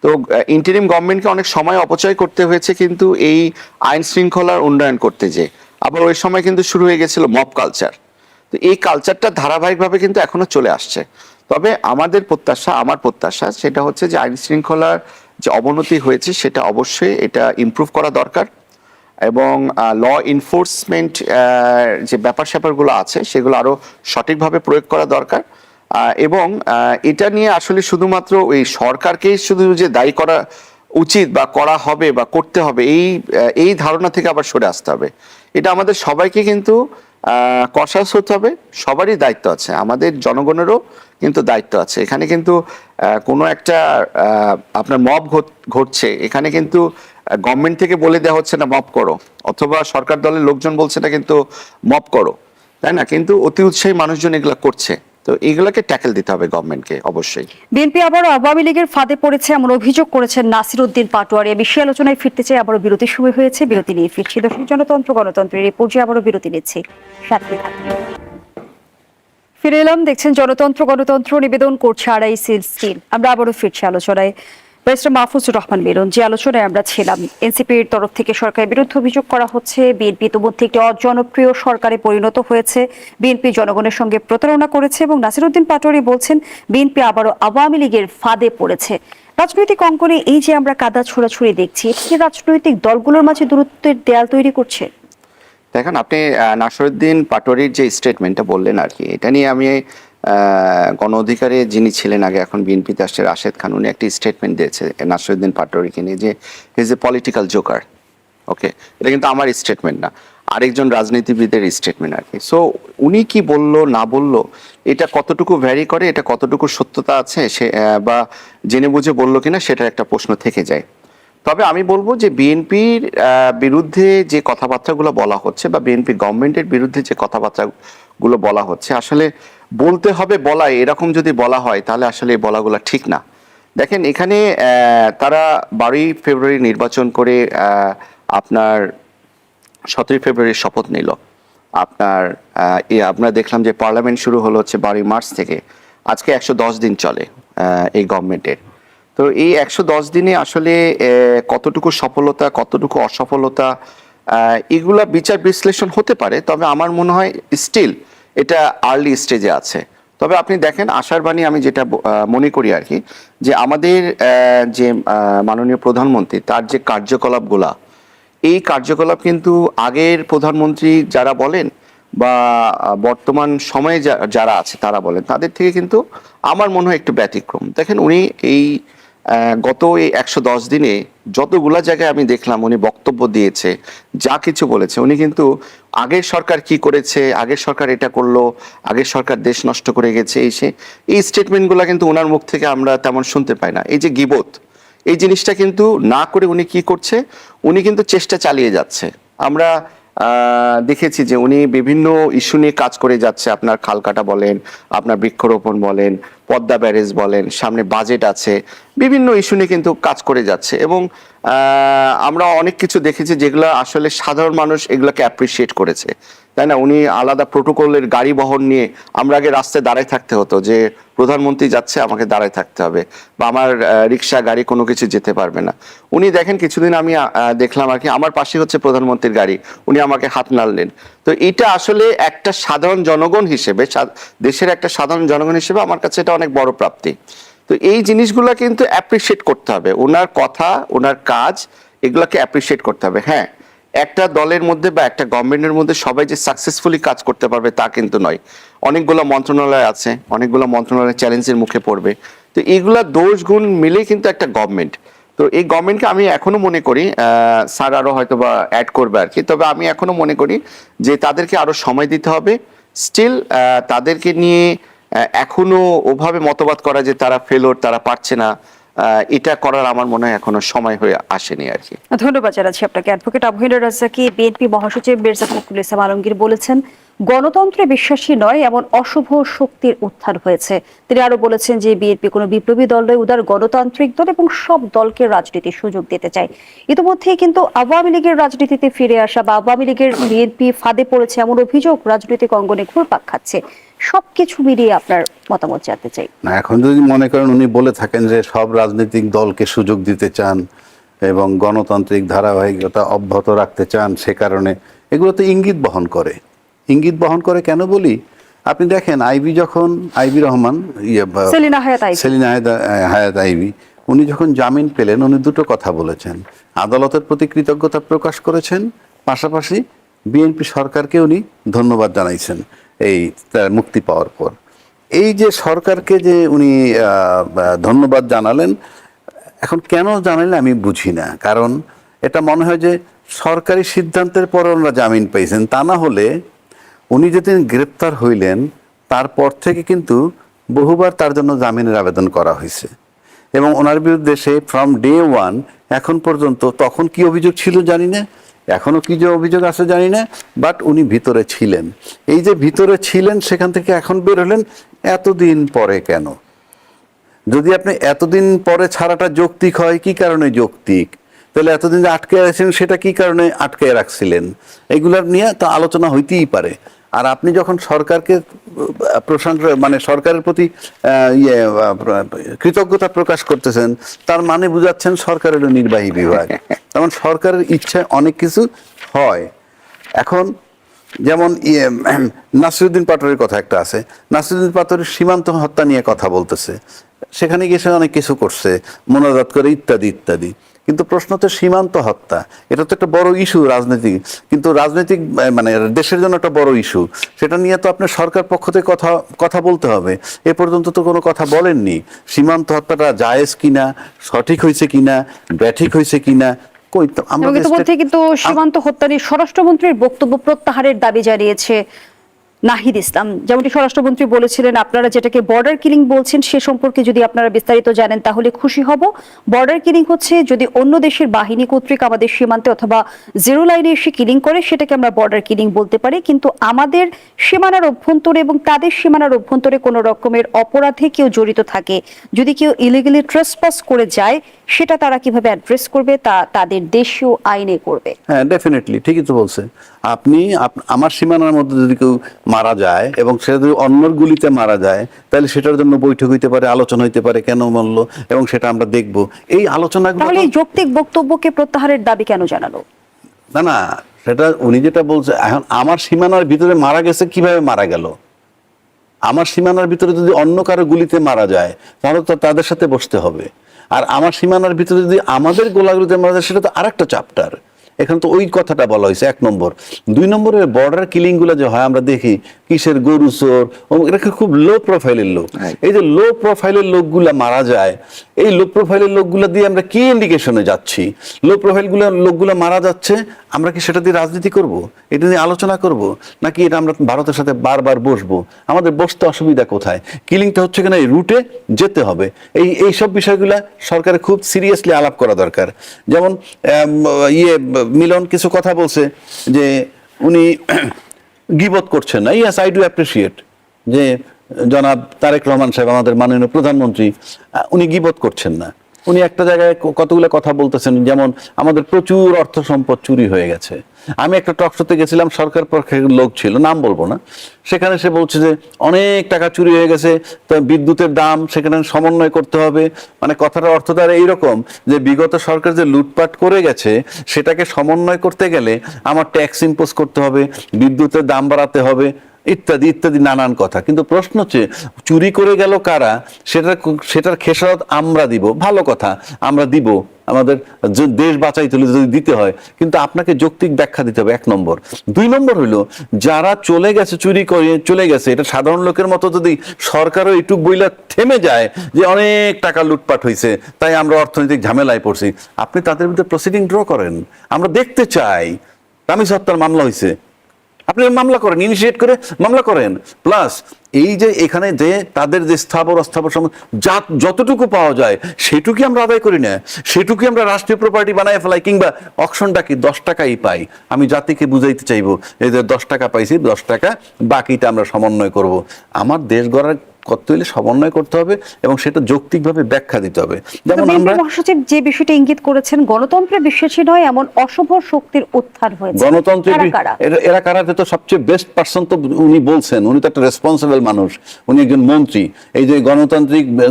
তো ইন্টারিম গভর্নমেন্টকে অনেক সময় অপচয় করতে হয়েছে কিন্তু এই আইন শৃঙ্খলার উন্নয়ন করতে যে। আবার ওই সময় কিন্তু শুরু হয়ে গেছিল মব কালচার। তো এই কালচারটা ধারাবাহিকভাবে কিন্তু এখনো চলে আসছে। তবে আমার প্রত্যাশা সেটা হচ্ছে যে আইন শৃঙ্খলার যে অবনতি হয়েছে সেটা অবশ্যই এটা ইমপ্রুভ করা দরকার, এবং ল এনফোর্সমেন্ট যে ব্যাপার স্যাপারগুলো আছে সেগুলো আরো সঠিকভাবে প্রয়োগ করা দরকার। এবং এটা নিয়ে আসলে শুধুমাত্র ওই সরকারকেই শুধু যে দায়ী করা উচিত বা করা হবে বা করতে হবে, এই ধারণা থেকে আবার সরে আসতে হবে। এটা আমাদের সবাইকে কিন্তু কনসাস হতে হবে। সবারই দায়িত্ব আছে, আমাদের জনগণেরও কিন্তু দায়িত্ব আছে। এখানে কিন্তু কোনো একটা আপনার মব ঘটছে, এখানে কিন্তু গভর্নমেন্ট থেকে বলে দেওয়া হচ্ছে না মব করো, অথবা সরকার দলের লোকজন বলছে না কিন্তু মব করো, তাই না? কিন্তু অতি উৎসাহী মানুষজন এগুলা করছে। তো এইগুলাকে ট্যাকেল দিতে হবে গভর্নমেন্টকে অবশ্যই। বিএনপি আবারও আওয়ামী লীগের ফাঁদে পড়েছে এমন অভিযোগ করেছেন নাসিরউদ্দিন পাটোয়ারি। বিষয় আলোচনায় ফিরতে চাই, আবারও বিরতির সময় হয়েছে, বিরতি নিয়ে ফিরছি। দর্শক, গণতন্ত্রের এই পর্যায়ে আবারও বিরতি নিচ্ছি, সাথে থাকুন। ফিরে এলাম, দেখছেন গণতন্ত্র নিবেদন করছে আড়াই সিল। আমরা আবারও ফিরছি আলোচনায়। ব্যারিস্টার মাহফুজুর রহমান মিলন, যে আলোচনায় আমরা ছিলাম, এনসিপির তরফ থেকে সরকারের বিরুদ্ধে অভিযোগ করা হচ্ছে বিএনপি ইতিমধ্যে একটি অজনপ্রিয় সরকারে পরিণত হয়েছে, বিএনপি জনগণের সঙ্গে প্রতারণা করেছে, এবং নাসিরউদ্দিন পাটোয়ারি বলছেন বিএনপি আবারও আওয়ামী লীগের ফাঁদে পড়েছে। রাজনৈতিক অঙ্গনে এই যে আমরা কাদা ছোড়াছুড়ি দেখছি, রাজনৈতিক দলগুলোর মাঝে দূরত্বের দেয়াল তৈরি করছে। দেখেন আপনি নাসিরউদ্দিন পাটোয়ারির যে স্টেটমেন্টটা বললেন আর কি, এটা নিয়ে আমি গণ অধিকারে যিনি ছিলেন আগে, এখন বিএনপিতে আসছে রাশেদ খান, উনি একটি স্টেটমেন্ট দিয়েছে নাসিরউদ্দিন পাটোয়ারিকে নিয়ে যে he is a political joker. Okay, এটা কিন্তু আমার স্টেটমেন্ট না, আরেকজন রাজনীতিবিদের স্টেটমেন্ট আর কি। সো উনি কি বললো না বললো, এটা কতটুকু ভ্যারি করে, এটা কতটুকু সত্যতা আছে সে বা জেনে বুঝে বললো কিনা, সেটার একটা প্রশ্ন থেকে যায়। তবে আমি বলবো যে বিএনপির বিরুদ্ধে যে কথাবার্তাগুলো বলা হচ্ছে বা বিএনপি গভর্নমেন্টের বিরুদ্ধে যে কথাবার্তাগুলো বলা হচ্ছে, আসলে বলতে হবে বলা, এরকম যদি বলা হয় তাহলে আসলে এই বলাগুলো ঠিক না। দেখেন এখানে তারা 12ই ফেব্রুয়ারি নির্বাচন করে আপনার 17ই ফেব্রুয়ারি শপথ নিল। আপনার দেখলাম যে পার্লামেন্ট শুরু হলো হচ্ছে 12ই মার্চ থেকে, আজকে 110 দিন চলে এই গভর্নমেন্টের। তো এই 110 দিনে আসলে কতটুকু সফলতা কতটুকু অসফলতা এগুলা বিচার বিশ্লেষণ হতে পারে, তবে আমার মনে হয় স্টিল এটা আর্লি স্টেজে আছে। তবে আপনি দেখেন আশার বাণী, আমি যেটা মনে করি আর কি, যে আমাদের যে মাননীয় প্রধানমন্ত্রী তার যে কার্যকলাপগুলা, এই কার্যকলাপ কিন্তু আগের প্রধানমন্ত্রী যারা বলেন বা বর্তমান সময়ে যারা আছে তারা বলেন, তাদের থেকে কিন্তু আমার মনে হয় একটু ব্যতিক্রম। দেখেন উনি এই গত এই 110 দিনে যতগুলা জায়গায় আমি দেখলাম উনি বক্তব্য দিয়েছে, যা কিছু বলেছে, উনি কিন্তু আগের সরকার কি করেছে, আগের সরকার এটা করলো, আগের সরকার দেশ নষ্ট করে গেছে, এই স্টেটমেন্টগুলো কিন্তু ওনার মুখ থেকে আমরা তেমন শুনতে পাই না। এই যে গীবত, এই জিনিসটা কিন্তু না করে উনি কি করছে, উনি কিন্তু চেষ্টা চালিয়ে যাচ্ছে। আমরা দেখেছি যে উনি বিভিন্ন ইস্যু নিয়ে কাজ করে যাচ্ছে, আপনার খাল কাটা বলেন, আপনার বৃক্ষরোপণ বলেন, পদ্মা ব্যারেজ বলেন, সামনে বাজেট আছে, বিভিন্ন ইস্যু নিয়ে কিন্তু কাজ করে যাচ্ছে। এবং আমরা অনেক কিছু দেখেছি যেগুলো আসলে সাধারণ মানুষ এগুলোকে অ্যাপ্রিসিয়েট করেছে, তাই না? উনি আলাদা প্রোটোকলের গাড়ি বহন নিয়ে, আমরা আগে রাস্তায় দাঁড়ায় থাকতে হতো যে প্রধানমন্ত্রী যাচ্ছে আমাকে দাঁড়ায় থাকতে হবে, বা আমার রিক্সা গাড়ি কোনো কিছু যেতে পারবে না। উনি দেখেন কিছুদিন আমি দেখলাম আর কি, আমার পাশে হচ্ছে প্রধানমন্ত্রীর গাড়ি, উনি আমাকে হাত নাড়লেন। তো এটা আসলে একটা সাধারণ জনগণ হিসেবে, দেশের একটা সাধারণ জনগণ হিসেবে আমার কাছে এটা অনেক বড় প্রাপ্তি। তো এই জিনিসগুলো কিন্তু অ্যাপ্রিসিয়েট করতে হবে, ওনার কথা ওনার কাজ এগুলোকে অ্যাপ্রিসিয়েট করতে হবে। হ্যাঁ, একটা দলের মধ্যে বা একটা গভর্নমেন্টের মধ্যে সবাই যে সাকসেসফুলি কাজ করতে পারবে তা কিন্তু নয়। অনেকগুলো মন্ত্রণালয় আছে, অনেকগুলো মন্ত্রণালয় চ্যালেঞ্জের মুখে পড়বে। তো এইগুলা দোষ গুণ মিলেই কিন্তু একটা গভর্নমেন্ট। তো এই গভর্নমেন্টকে আমি এখনো মনে করি, স্যার আরো হয়তো বা অ্যাড করবে আর কি, তবে আমি এখনো মনে করি যে তাদেরকে আরো সময় দিতে হবে। স্টিল তাদেরকে নিয়ে এখনো ওভাবে মতবাদ করা যে তারা ফেলোর, তারা পারছে না, এটা করার আমার মনে হয় এখনো সময় হয়ে আসেনি আর কি। ধন্যবাদ জানাচ্ছি আপনাকে। অ্যাডভোকেট আবু রাজ্জাকি, বিএনপি মহাসচিব মির্জা ফখরুল ইসলাম আলমগীর বলেছেন গণতন্ত্রে বিশ্বাসী নয় এমন অশুভ শক্তির উত্থান হয়েছে। তিনি আরো বলেছেন যে বিএনপি কোনো বিপ্লবী দল নয়, উদার গণতান্ত্রিক দল এবং সব দলকে রাজনীতির সুযোগ দিতে চায়। ইতিমধ্যে কিন্তু আওয়ামী লীগের রাজনীতিতে ফিরে আসা বা আওয়ামী লীগের বিএনপি ফাঁদে পড়েছে এমন অভিযোগ রাজনৈতিক অঙ্গনে ঘুরপাক খাচ্ছে। সবকিছু মিলিয়ে আপনার মতামত জানতে চাই। না, এখন যদি মনে করেন উনি বলে থাকেন যে সব রাজনৈতিক দলকে সুযোগ দিতে চান এবং গণতান্ত্রিক ধারাবাহিকতা অব্যাহত রাখতে চান, সে কারণে এগুলো তো ইঙ্গিত বহন করে। ইঙ্গিত বহন করে কেন বলি, আপনি দেখেন আইবি রহমান, সেলিনা হায়াত আইবি, উনি যখন জামিন পেলেন উনি দুটো কথা বলেছেন। আদালতের প্রতি কৃতজ্ঞতা প্রকাশ করেছেন, পাশাপাশি বিএনপি সরকারকে উনি ধন্যবাদ জানাইছেন এই তার মুক্তি পাওয়ার পর। এই যে সরকারকে যে উনি ধন্যবাদ জানালেন, এখন কেন জানালেন আমি বুঝি না। কারণ এটা মনে হয় যে সরকারি সিদ্ধান্তের পর ওনারা জামিন পেয়েছেন, তা না হলে উনি যেদিন গ্রেপ্তার হইলেন তারপর থেকে কিন্তু বহুবার তার জন্য জামিনের আবেদন করা হয়েছে এবং ওনার বিরুদ্ধে সে ফ্রম ডে ওয়ান এখন পর্যন্ত, তখন কি অভিযোগ ছিল জানি না, এখনো কি যে অভিযোগ আছে জানি না, বাট উনি ভিতরে ছিলেন। এই যে ভিতরে ছিলেন সেখান থেকে এখন বের হলেন এতদিন পরে কেন? যদি আপনি এতদিন পরে ছাড়াটা যৌক্তিক হয়, কি কারণে যৌক্তিক? তাহলে এতদিন যে আটকে আছেন সেটা কি কারণে আটকে রাখছিলেন? এগুলার নিয়ে তো আলোচনা হইতেই পারে। আর আপনি যখন সরকারকে প্রশংসা, মানে সরকারের প্রতি কৃতজ্ঞতা প্রকাশ করতেছেন, তার মানে বুঝাচ্ছেন সরকারের নির্বাহী বিভাগ, যেমন সরকারের ইচ্ছায় অনেক কিছু হয়। এখন যেমন নাসিরউদ্দিন পাটোয়ারির কথা একটা আছে, নাসিরউদ্দিন পাটোয়ারি সীমান্ত হত্যা নিয়ে কথা বলতেছে, সেখানে গিয়ে সে অনেক কিছু করছে, মোনাজাত করে ইত্যাদি ইত্যাদি। কিন্তু প্রশ্ন তো সীমান্ত হত্যা, এটা তো একটা বড় ইস্যু রাজনৈতিক, কিন্তু রাজনৈতিক মানে দেশের জন্য একটা বড় ইস্যু, সেটা নিয়ে তো আপনার সরকার পক্ষ থেকে কথা বলতে হবে। এ পর্যন্ত তো কোনো কথা বলেননি। সীমান্ত হত্যাটা জায়েজ কিনা, সঠিক হয়েছে কিনা, ব্যাঠিক হয়েছে কিনা, কই তো আমরা এবং ইতিমধ্যে কিন্তু সীমান্ত হত্যা নিয়ে স্বরাষ্ট্রমন্ত্রীর বক্তব্য প্রত্যাহারের দাবি জানিয়েছে নাহিদ ইসলাম। যেমনটি স্বরাষ্ট্রমন্ত্রী বলেছিলেন, আপনারা যেটাকে বর্ডার কিলিং বলছেন সে সম্পর্কে যদি আপনারা বিস্তারিত জানেন তাহলে খুশি হব। বর্ডার কিলিং হচ্ছে যদি অন্য দেশের বাহিনী কর্তৃক আমাদের সীমান্তে অথবা জিরো লাইনে এসে কিলিং করে সেটাকে আমরা বর্ডার কিলিং বলতে পারি, কিন্তু আমাদের সীমানার অভ্যন্তরে এবং তাদের সীমানার অভ্যন্তরে কোনো রকমের অপরাধে কেউ জড়িত থাকে, যদি কেউ ইলিগালি ট্রেসপাস করে যায়, সেটা তারা কিভাবে অ্যাড্রেস করবে তা তাদের দেশীয় আইনে করবে। হ্যাঁ, ডেফিনেটলি ঠিকই তো বলছে। আপনি আমার সীমানার মধ্যে যদি কেউ মারা যায় এবং সে যদি অন্যর গুলিতে মারা যায়, তাহলে সেটার জন্য বৈঠক হইতে পারে, আলোচনা হইতে পারে কেন মারলো, এবং সেটা আমরা দেখব। এই আলোচনাগুলো তাহলে এই যৌক্তিক বক্তব্যকে প্রত্যাহারের দাবি কেন জানালো? না না, সেটা উনি যেটা বলছে, এখন আমার সীমানার ভিতরে মারা গেছে, কিভাবে মারা গেল? আমার সীমানার ভিতরে যদি অন্য কারো গুলিতে মারা যায় তাহলে তো তাদের সাথে বসতে হবে। আর আমার সীমানার ভিতরে যদি আমাদের গোলাগুলিতে মারা যায়, সেটা তো আরেকটা চ্যাপ্টার। এখানে তো ওই কথাটা বলা হয়েছে 1 নম্বর। 2 নম্বরের বর্ডার কিলিং গুলো যে হয় আমরা দেখি, কিসের গরু চোর, এটা খুব লো প্রোফাইলের লোক। এই যে লো প্রোফাইলের লোকগুলা মারা যায়, এই লো প্রোফাইলের লোকগুলা দিয়ে আমরা কি ইন্ডিকেশনে যাচ্ছি? লো প্রোফাইল লোকগুলা মারা যাচ্ছে, আমরা কি সেটা দিয়ে রাজনীতি করব? এটা নিয়ে আলোচনা করব, নাকি এটা আমরা ভারতের সাথে বারবার বসবো? আমাদের বসতে অসুবিধা কোথায়? কিলিংটা হচ্ছে কিনা এই রুটে যেতে হবে। এইসব বিষয়গুলা সরকারের খুব সিরিয়াসলি আলাপ করা দরকার। যেমন মিলন কিছু কথা বলছে যে উনি গিবত করছেন না। ইয়েস, আই ডু অ্যাপ্রিসিয়েট যে জনাব তারেক রহমান সাহেব, আমাদের মাননীয় প্রধানমন্ত্রী, উনি গিবত করছেন না। উনি একটা জায়গায় কতগুলো কথা বলতেছেন, যেমন আমাদের প্রচুর অর্থ সম্পদ চুরি হয়ে গেছে। আমি একটা টক শোতে গেছিলাম, সরকার পক্ষের লোক ছিল, নাম বলবো না, সেখানে সে বলছে যে অনেক টাকা চুরি হয়ে গেছে, তো বিদ্যুতের দাম সেখানে সমন্বয় করতে হবে। মানে কথার অর্থ তার এইরকম যে বিগত সরকার যে লুটপাট করে গেছে সেটাকে সমন্বয় করতে গেলে আমার ট্যাক্স ইম্পোজ করতে হবে, বিদ্যুতের দাম বাড়াতে হবে, ইত্যাদি ইত্যাদি নানান কথা। কিন্তু প্রশ্ন হচ্ছে চুরি করে গেল কারা, সেটার খেসারত আমরা দিব, ভালো কথা, আমরা দিব, আমাদের দেশ বাঁচাইতে হলে যদি দিতে হয়, কিন্তু আপনাকে যৌক্তিক ব্যাখ্যা দিতে হবে 1 নম্বর। 2 নম্বর হইলো, যারা চলে গেছে, চুরি করে চলে গেছে, এটা সাধারণ লোকের মতো যদি সরকারও এইটুক বইলা থেমে যায় যে অনেক টাকা লুটপাট হয়েছে তাই আমরা অর্থনৈতিক ঝামেলায় পড়ছি, আপনি তাদের বিরুদ্ধে প্রসিডিং ড্র করেন। আমরা দেখতে চাই তামিজ হত্যার মামলা হয়েছে, আপনি মামলা করেন, ইনিশিয়েট করে মামলা করেন। প্লাস এই যে এখানে যে তাদের যে স্থাবর অস্থাবর যতটুকু পাওয়া যায় সেটুকু আমরা আদায় করি না, সেটুকু আমরা রাষ্ট্রীয় প্রপার্টি বানায় ফেলাই, কিংবা অকশনটা কি 10 টাকাই পাই। আমি জাতিকে বুঝাইতে চাইবো এই যে 10 টাকা পাইছি, 10 টাকা বাকিটা আমরা সমন্বয় করব। আমার দেশ গড়ার করতে হলে সমন্বয় করতে হবে এবং সেটা যৌক্তিকভাবে ব্যাখ্যা দিতে হবে। যেমন আমরা মহাসচিব যে বিষয়টা ইঙ্গিত করেছেন, গণতন্ত্রে বিশ্বাসী নয় এমন অশুভ শক্তির উত্থান হয়েছে। গণতন্ত্রের এরা কারা? তো সবচেয়ে বেস্ট পারসন তো উনি বলছেন, উনি তো একটা রেসপন্সিবল মানুষ, উনি একজন মন্ত্রী। এই যে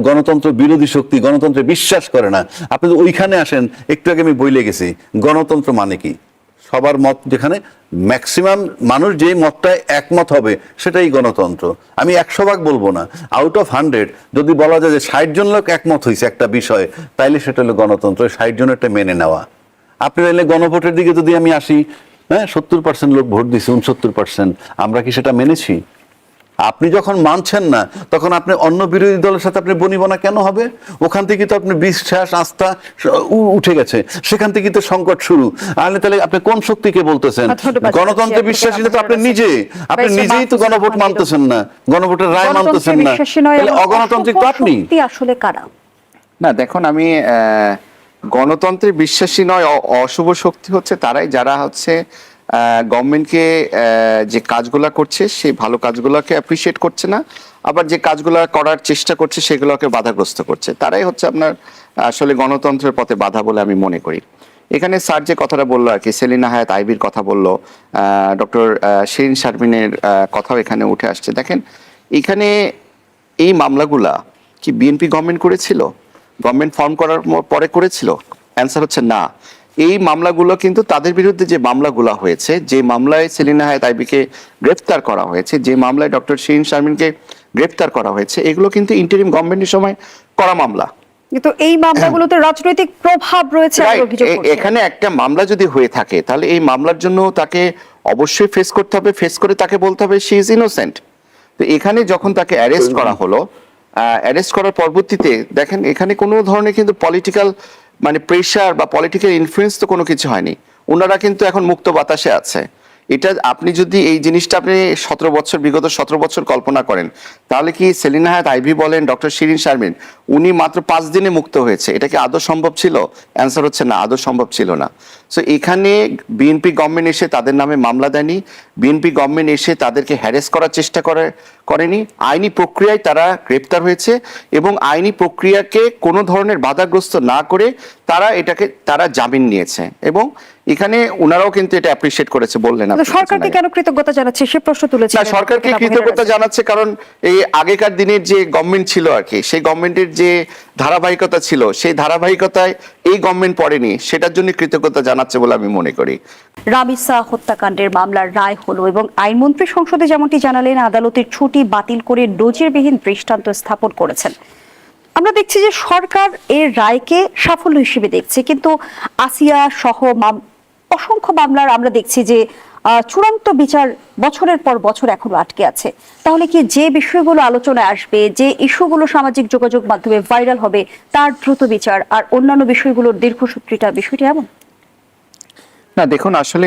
গণতন্ত্র বিরোধী শক্তি গণতন্ত্রে বিশ্বাস করে না, আপনি তো ওইখানে আসেন। একটু আগে আমি বইলে গেছি গণতন্ত্র মানে কি, সবার মত, যেখানে ম্যাক্সিমাম মানুষ যেই মতটায় একমত হবে সেটাই গণতন্ত্র। আমি 100 ভাগ বলবো না, আউট অফ 100 যদি বলা যায় যে 60 জন লোক একমত হয়েছে একটা বিষয়ে, তাইলে সেটা হলো গণতন্ত্র। 60 জনেরটা মেনে নেওয়া। আপনি তাইলে গণভোটের দিকে যদি আমি আসি, হ্যাঁ 70% লোক ভোট দিচ্ছে, 69%, আমরা কি সেটা মেনেছি? আপনি যখন মানছেন না তখন আপনি অন্য বিরোধী দলের সাথে আপনি বনিবনা কেন হবে? ওখান থেকে তো আপনি বিশ্বাস আস্থা উঠে গেছে, সেখান থেকে তো সংকট শুরু। তাহলে আপনি কোন শক্তিকে বলতেছেন? গণতন্ত্রে বিশ্বাসী তো আপনি নিজেই তো গণভোট মানতেছেন না, গণভোটের রায় মানতেছেন না, তাহলে অগণতান্ত্রিক তো আপনি। আসলে কারা? না দেখুন, আমি গণতন্ত্রে বিশ্বাসী নয়, অশুভ শক্তি হচ্ছে তারাই যারা হচ্ছে গভর্নমেন্টকে যে কাজগুলো করছে সেই ভালো কাজগুলোকে অ্যাপ্রিসিয়েট করছে না, আবার যে কাজগুলো করার চেষ্টা করছে সেগুলোকে বাধাগ্রস্ত করছে। তারাই হচ্ছে আপনার আসলে গণতন্ত্রের পথে বাধা বলে আমি মনে করি। এখানে স্যার যে কথাটা বললো আর কি, সেলিনা হায়াৎ আইবির কথা বললো, ডক্টর শিরিন শারমিনের কথাও এখানে উঠে আসছে। দেখেন এখানে এই মামলাগুলা কি বিএনপি গভর্নমেন্ট করেছিল? গভর্নমেন্ট ফর্ম করার পরে করেছিল? অ্যান্সার হচ্ছে না। এই মামলাগুলো কিন্তু তাদের বিরুদ্ধে যে মামলাগুলো হয়েছে, যে মামলায় সেলিনা হায়াৎ আইবিকে গ্রেফতার করা হয়েছে, যে মামলায় ডক্টর শিরিন শারমিনকে গ্রেফতার করা হয়েছে, এগুলো কিন্তু ইন্টারিম গভর্নমেন্টের সময় করা মামলা। কিন্তু এই মামলাগুলোতে রাজনৈতিক প্রভাব রয়েছে বলে Right, অভিযোগ করছেন। এখানে একটা মামলা যদি হয়ে থাকে তাহলে এই মামলার জন্য তাকে অবশ্যই ফেস করতে হবে, ফেস করে তাকে বলতে হবে শি ইজ ইনোসেন্ট। তো এখানে যখন তাকে অ্যারেস্ট করা হলো, অ্যারেস্ট করার পরবর্তীতে দেখেন এখানে কোনো ধরনের কিন্তু পলিটিক্যাল মানে প্রেশার বা পলিটিক্যাল ইনফ্লুয়েন্স তো কোনো কিছু হয়নি। ওনারা কিন্তু এখন মুক্ত বাতাসে আছে। এটা আপনি যদি এই জিনিসটা আপনি 17 বছর বিগত 17 বছর কল্পনা করেন, তাহলে কি সেলিনা হায়াত আইভি বলেন, ডক্টর শিরিন শারমিন, উনি মাত্র 5 দিনে মুক্ত হয়েছে, এটা কি আদৌ সম্ভব ছিল? অ্যান্সার হচ্ছে না, আদৌ সম্ভব ছিল না। সো এখানে বিএনপি গভর্নমেন্ট এসে তাদের নামে মামলা দেয়নি, বিএনপি গভর্নমেন্ট এসে তাদেরকে হ্যারেস করার চেষ্টা করেনি। আইনি প্রক্রিয়ায় তারা গ্রেপ্তার হয়েছে এবং আইনি প্রক্রিয়াকে কোনো ধরনের বাধাগ্রস্ত না করে তারা জামিন নিয়েছে এবং এখানে ওনারাও কিন্তু এটা অ্যাপ্রিশিয়েট করেছে। বললেন কিন্তু আপনি সরকারকে কিছুক্ষণ কেন কৃতজ্ঞতা জানাচ্ছে সে প্রশ্ন তুলেছে। আগে। না, সরকারকে কৃতজ্ঞতা জানাচ্ছে কারণ এই আগেকার দিনের যে গভর্নমেন্ট ছিল আর কি, সেই গভর্নমেন্টের যে ধারাবাহিকতা ছিল সেই ধারাবাহিকতায় এই গভর্নমেন্ট পড়েনি, সেটার জন্য কৃতজ্ঞতা জানাচ্ছে বলে আমি মনে করি। রামিসা হত্যাকাণ্ডের মামলার রায় হলো এবং আইনমন্ত্রী সংসদে যেমনটি জানালেন আদালতের ছুটি বাতিল করে নজিরবিহীন দৃষ্টান্ত স্থাপন করেছেন। আমরা দেখছি যে সরকার এর রায়কে সাফল্য হিসেবে দেখছে, কিন্তু আসিয়া সহ অসংখ্য মামলার আমরা দেখছি যে চূড়ান্ত বিচার বছরের পর বছর এখনো আটকে আছে। তাহলে কি যে বিষয়গুলো আলোচনায় আসবে, যে ইস্যুগুলো সামাজিক যোগাযোগ মাধ্যমে ভাইরাল হবে তার দ্রুত বিচার আর অন্যান্য বিষয়গুলোর দীর্ঘসূত্রিতা, বিষয়টি এমন? না দেখুন, আসলে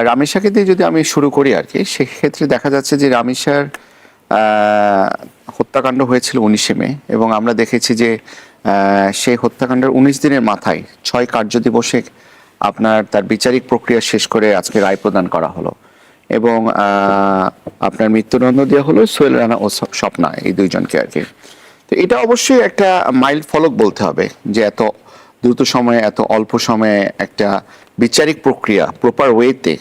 রামিসাকে দিয়ে যদি আমি শুরু করি আর কি, সেক্ষেত্রে দেখা যাচ্ছে যে রামিসার হত্যাকাণ্ড হয়েছিল 19 মে এবং আমরা দেখেছি যে সেই হত্যাকাণ্ডের 19 দিনের মাথায় 6 কার্যদিবসে আপনার তার বিচারিক প্রক্রিয়া শেষ করে আজকে রায় প্রদান করা হলো এবং আপনার মৃত্যুদণ্ড দেওয়া হলো সোহেল রানা ও স্বপ্না, এই দুইজনকে আর কি। তো এটা অবশ্যই একটা মাইল ফলক বলতে হবে যে এত দ্রুত সময়ে এত অল্প সময়ে একটা বিচারিক প্রক্রিয়া প্রপার ওয়েতে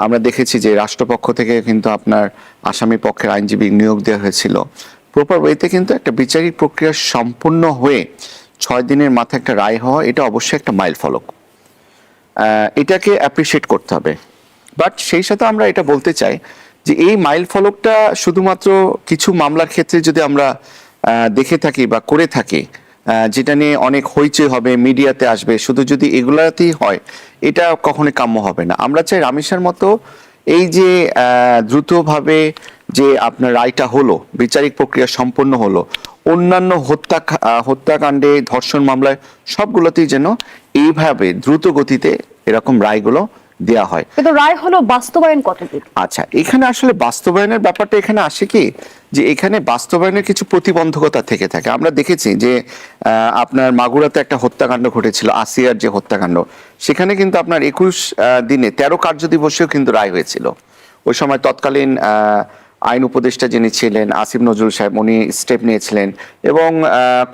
আমরা দেখেছি যে রাষ্ট্রপক্ষ থেকে কিন্তু আপনার আসামি পক্ষের আইনজীবী নিয়োগ দেওয়া হয়েছিল। প্রপার ওয়েতে কিন্তু একটা বিচারিক প্রক্রিয়া সম্পূর্ণ হয়ে 6 দিনের মাথায় একটা রায় হওয়া, এটা অবশ্যই একটা মাইল ফলক, এটাকে অ্যাপ্রিসিয়েট করতে হবে। বাট সেই সাথে আমরা এটা বলতে চাই যে এই মাইল ফলকটা শুধুমাত্র কিছু মামলার ক্ষেত্রে যদি আমরা দেখে থাকি বা করে থাকি, যেটা নিয়ে অনেক হইচই হবে, মিডিয়াতে আসবে, শুধু যদি এগুলাতেই হয় এটা কখনোই কাম্য হবে না। আমরা চাই রামিসার মতো এই যে দ্রুতভাবে যে আপনার রায়টা হলো, বিচারিক প্রক্রিয়া সম্পন্ন হলো, অন্যান্য হত্যাকাণ্ডে, ধর্ষণ মামলায় সবগুলোতেই যেন এইভাবে দ্রুত গতিতে এরকম রায়গুলো দেয়া হয়। কিন্তু রায় হলো, বাস্তবায়ন কতদূর? আচ্ছা, এখানে আসলে বাস্তবায়নের ব্যাপারটা এখানে আসে কি, যে এখানে বাস্তবায়নের কিছু প্রতিবন্ধকতা থেকে থাকে। আমরা দেখেছি যে আপনার মাগুরাতে একটা হত্যাকাণ্ড ঘটেছিল, আসিয়ার যে হত্যাকাণ্ড, সেখানে কিন্তু আপনার 21 দিনে 13 কার্যদিবসেও কিন্তু রায় হয়েছিল। ওই সময় তৎকালীন আইন উপদেষ্টা যিনি ছিলেন আসিফ নজরুল সাহেব, উনি স্টেপ নিয়েছিলেন এবং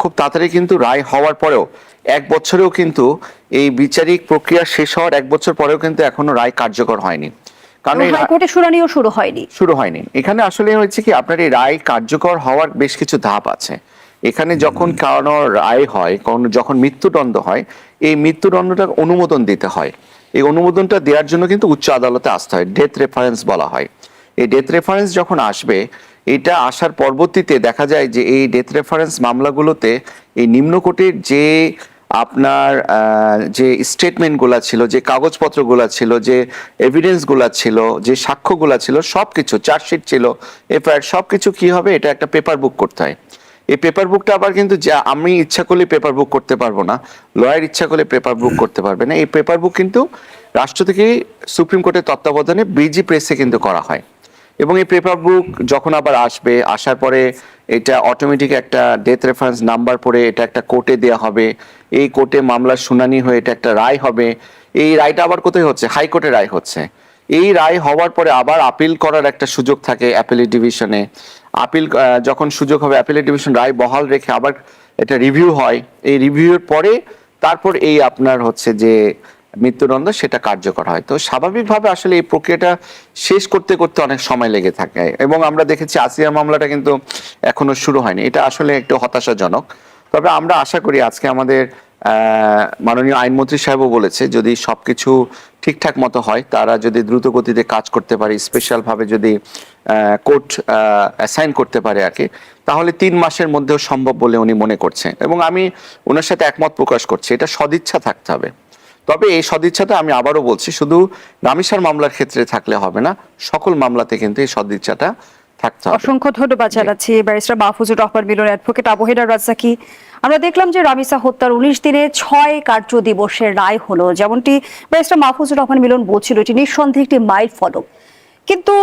খুব তাড়াতাড়ি কিন্তু রায় হওয়ার পরেও 1 বছরেও কিন্তু এই বিচারিক প্রক্রিয়া শেষ হওয়ার 1 বছর পরেও কিন্তু এখনো রায় কার্যকর হয়নি। কারণ হাইকোর্টে শুনানিও শুরু হয়নি। এখানে আসলে হয়েছে কি, আপনার এই রায় কার্যকর হওয়ার বেশ কিছু ধাপ আছে। এখানে যখন কারো রায় হয়, যখন মৃত্যুদণ্ড হয়, এই মৃত্যুদণ্ডটা অনুমোদন দিতে হয়। এই অনুমোদনটা দেওয়ার জন্য কিন্তু উচ্চ আদালতে আসতে হয়, ডেথ রেফারেন্স বলা হয়। এই ডেথ রেফারেন্স যখন আসবে, এটা আসার পরবর্তীতে দেখা যায় যে এই ডেথ রেফারেন্স মামলাগুলোতে এই নিম্নকোর্টের যে আপনার যে স্টেটমেন্টগুলো ছিল, যে কাগজপত্রগুলো ছিল, যে এভিডেন্সগুলো ছিল, যে সাক্ষ্যগুলো ছিল, সবকিছু, চার্জশিট ছিল, এফআইআর, সবকিছু কি হবে, এটা একটা পেপার বুক করতে হয়। এই পেপার বুকটা আবার কিন্তু আমি ইচ্ছা করলে পেপার বুক করতে পারবো না, লয়ার ইচ্ছা করলে পেপার বুক করতে পারবে না। এই পেপার বুক কিন্তু রাষ্ট্র থেকে সুপ্রিম কোর্টের তত্ত্বাবধানে বিজি প্রেসে কিন্তু করা হয় এবং এই পেপার বুক যখন আবার আসবে, আসার পরে এটা অটোমেটিক একটা ডেথ রেফারেন্স নাম্বার পড়ে এটা একটা কোর্টে দেওয়া হবে। এই কোর্টে মামলার শুনানি হয়ে এটা একটা রায় হবে। এই রায়টা আবার কোথায় হচ্ছে? হাইকোর্টে রায় হচ্ছে। এই রায় হওয়ার পরে আবার আপিল করার একটা সুযোগ থাকে অ্যাপিলেট ডিভিশনে। আপিল যখন সুযোগ হবে, অ্যাপিলেট ডিভিশন রায় বহাল রেখে আবার এটা রিভিউ হয়। এই রিভিউয়ের পরে তারপর এই আপনার হচ্ছে যে মৃত্যুদণ্ড, সেটা কার্যকর হয়। তো স্বাভাবিকভাবে আসলে এই প্রক্রিয়াটা শেষ করতে করতে অনেক সময় লেগে থাকে এবং আমরা দেখেছি আসিয়া মামলাটা কিন্তু এখনো শুরু হয়নি। এটা আসলে একটু হতাশাজনক। তবে আমরা আশা করি আজকে আমাদের মাননীয় আইনমন্ত্রী সাহেবও বলেছে যদি সবকিছু ঠিকঠাক মতো হয়, তারা যদি দ্রুত গতিতে কাজ করতে পারে, স্পেশাল ভাবে যদি কোর্ট অ্যাসাইন করতে পারে আর কি, তাহলে 3 মাসের মধ্যেও সম্ভব বলে উনি মনে করছেন। এবং আমি ওনার সাথে একমত প্রকাশ করছি, এটা সদিচ্ছা থাকতে হবে। তবে এই সদিচ্ছাটা আমি আবারও বলছি, শুধু রামিসার মামলার ক্ষেত্রে থাকলে হবে না, সকল মামলাতে কিন্তু এই সদিচ্ছাটা থাকতে হবে। অসংখ্য ধন্যবাদ জানাচ্ছি ব্যারিস্টার মাহফুজুর রহমান মিলন, অ্যাডভোকেট আবহেনা রাজ্জাকি। আমরা দেখলাম যে রামিসা হত্যার 19 দিনে 6 কার্য দিবসের রায় হলো, যেমনটি ব্যারিস্টার মাহফুজুর রহমান মিলন বলছিল, এটি নিঃসন্দেহে একটি মাইল ফলক। কিন্তু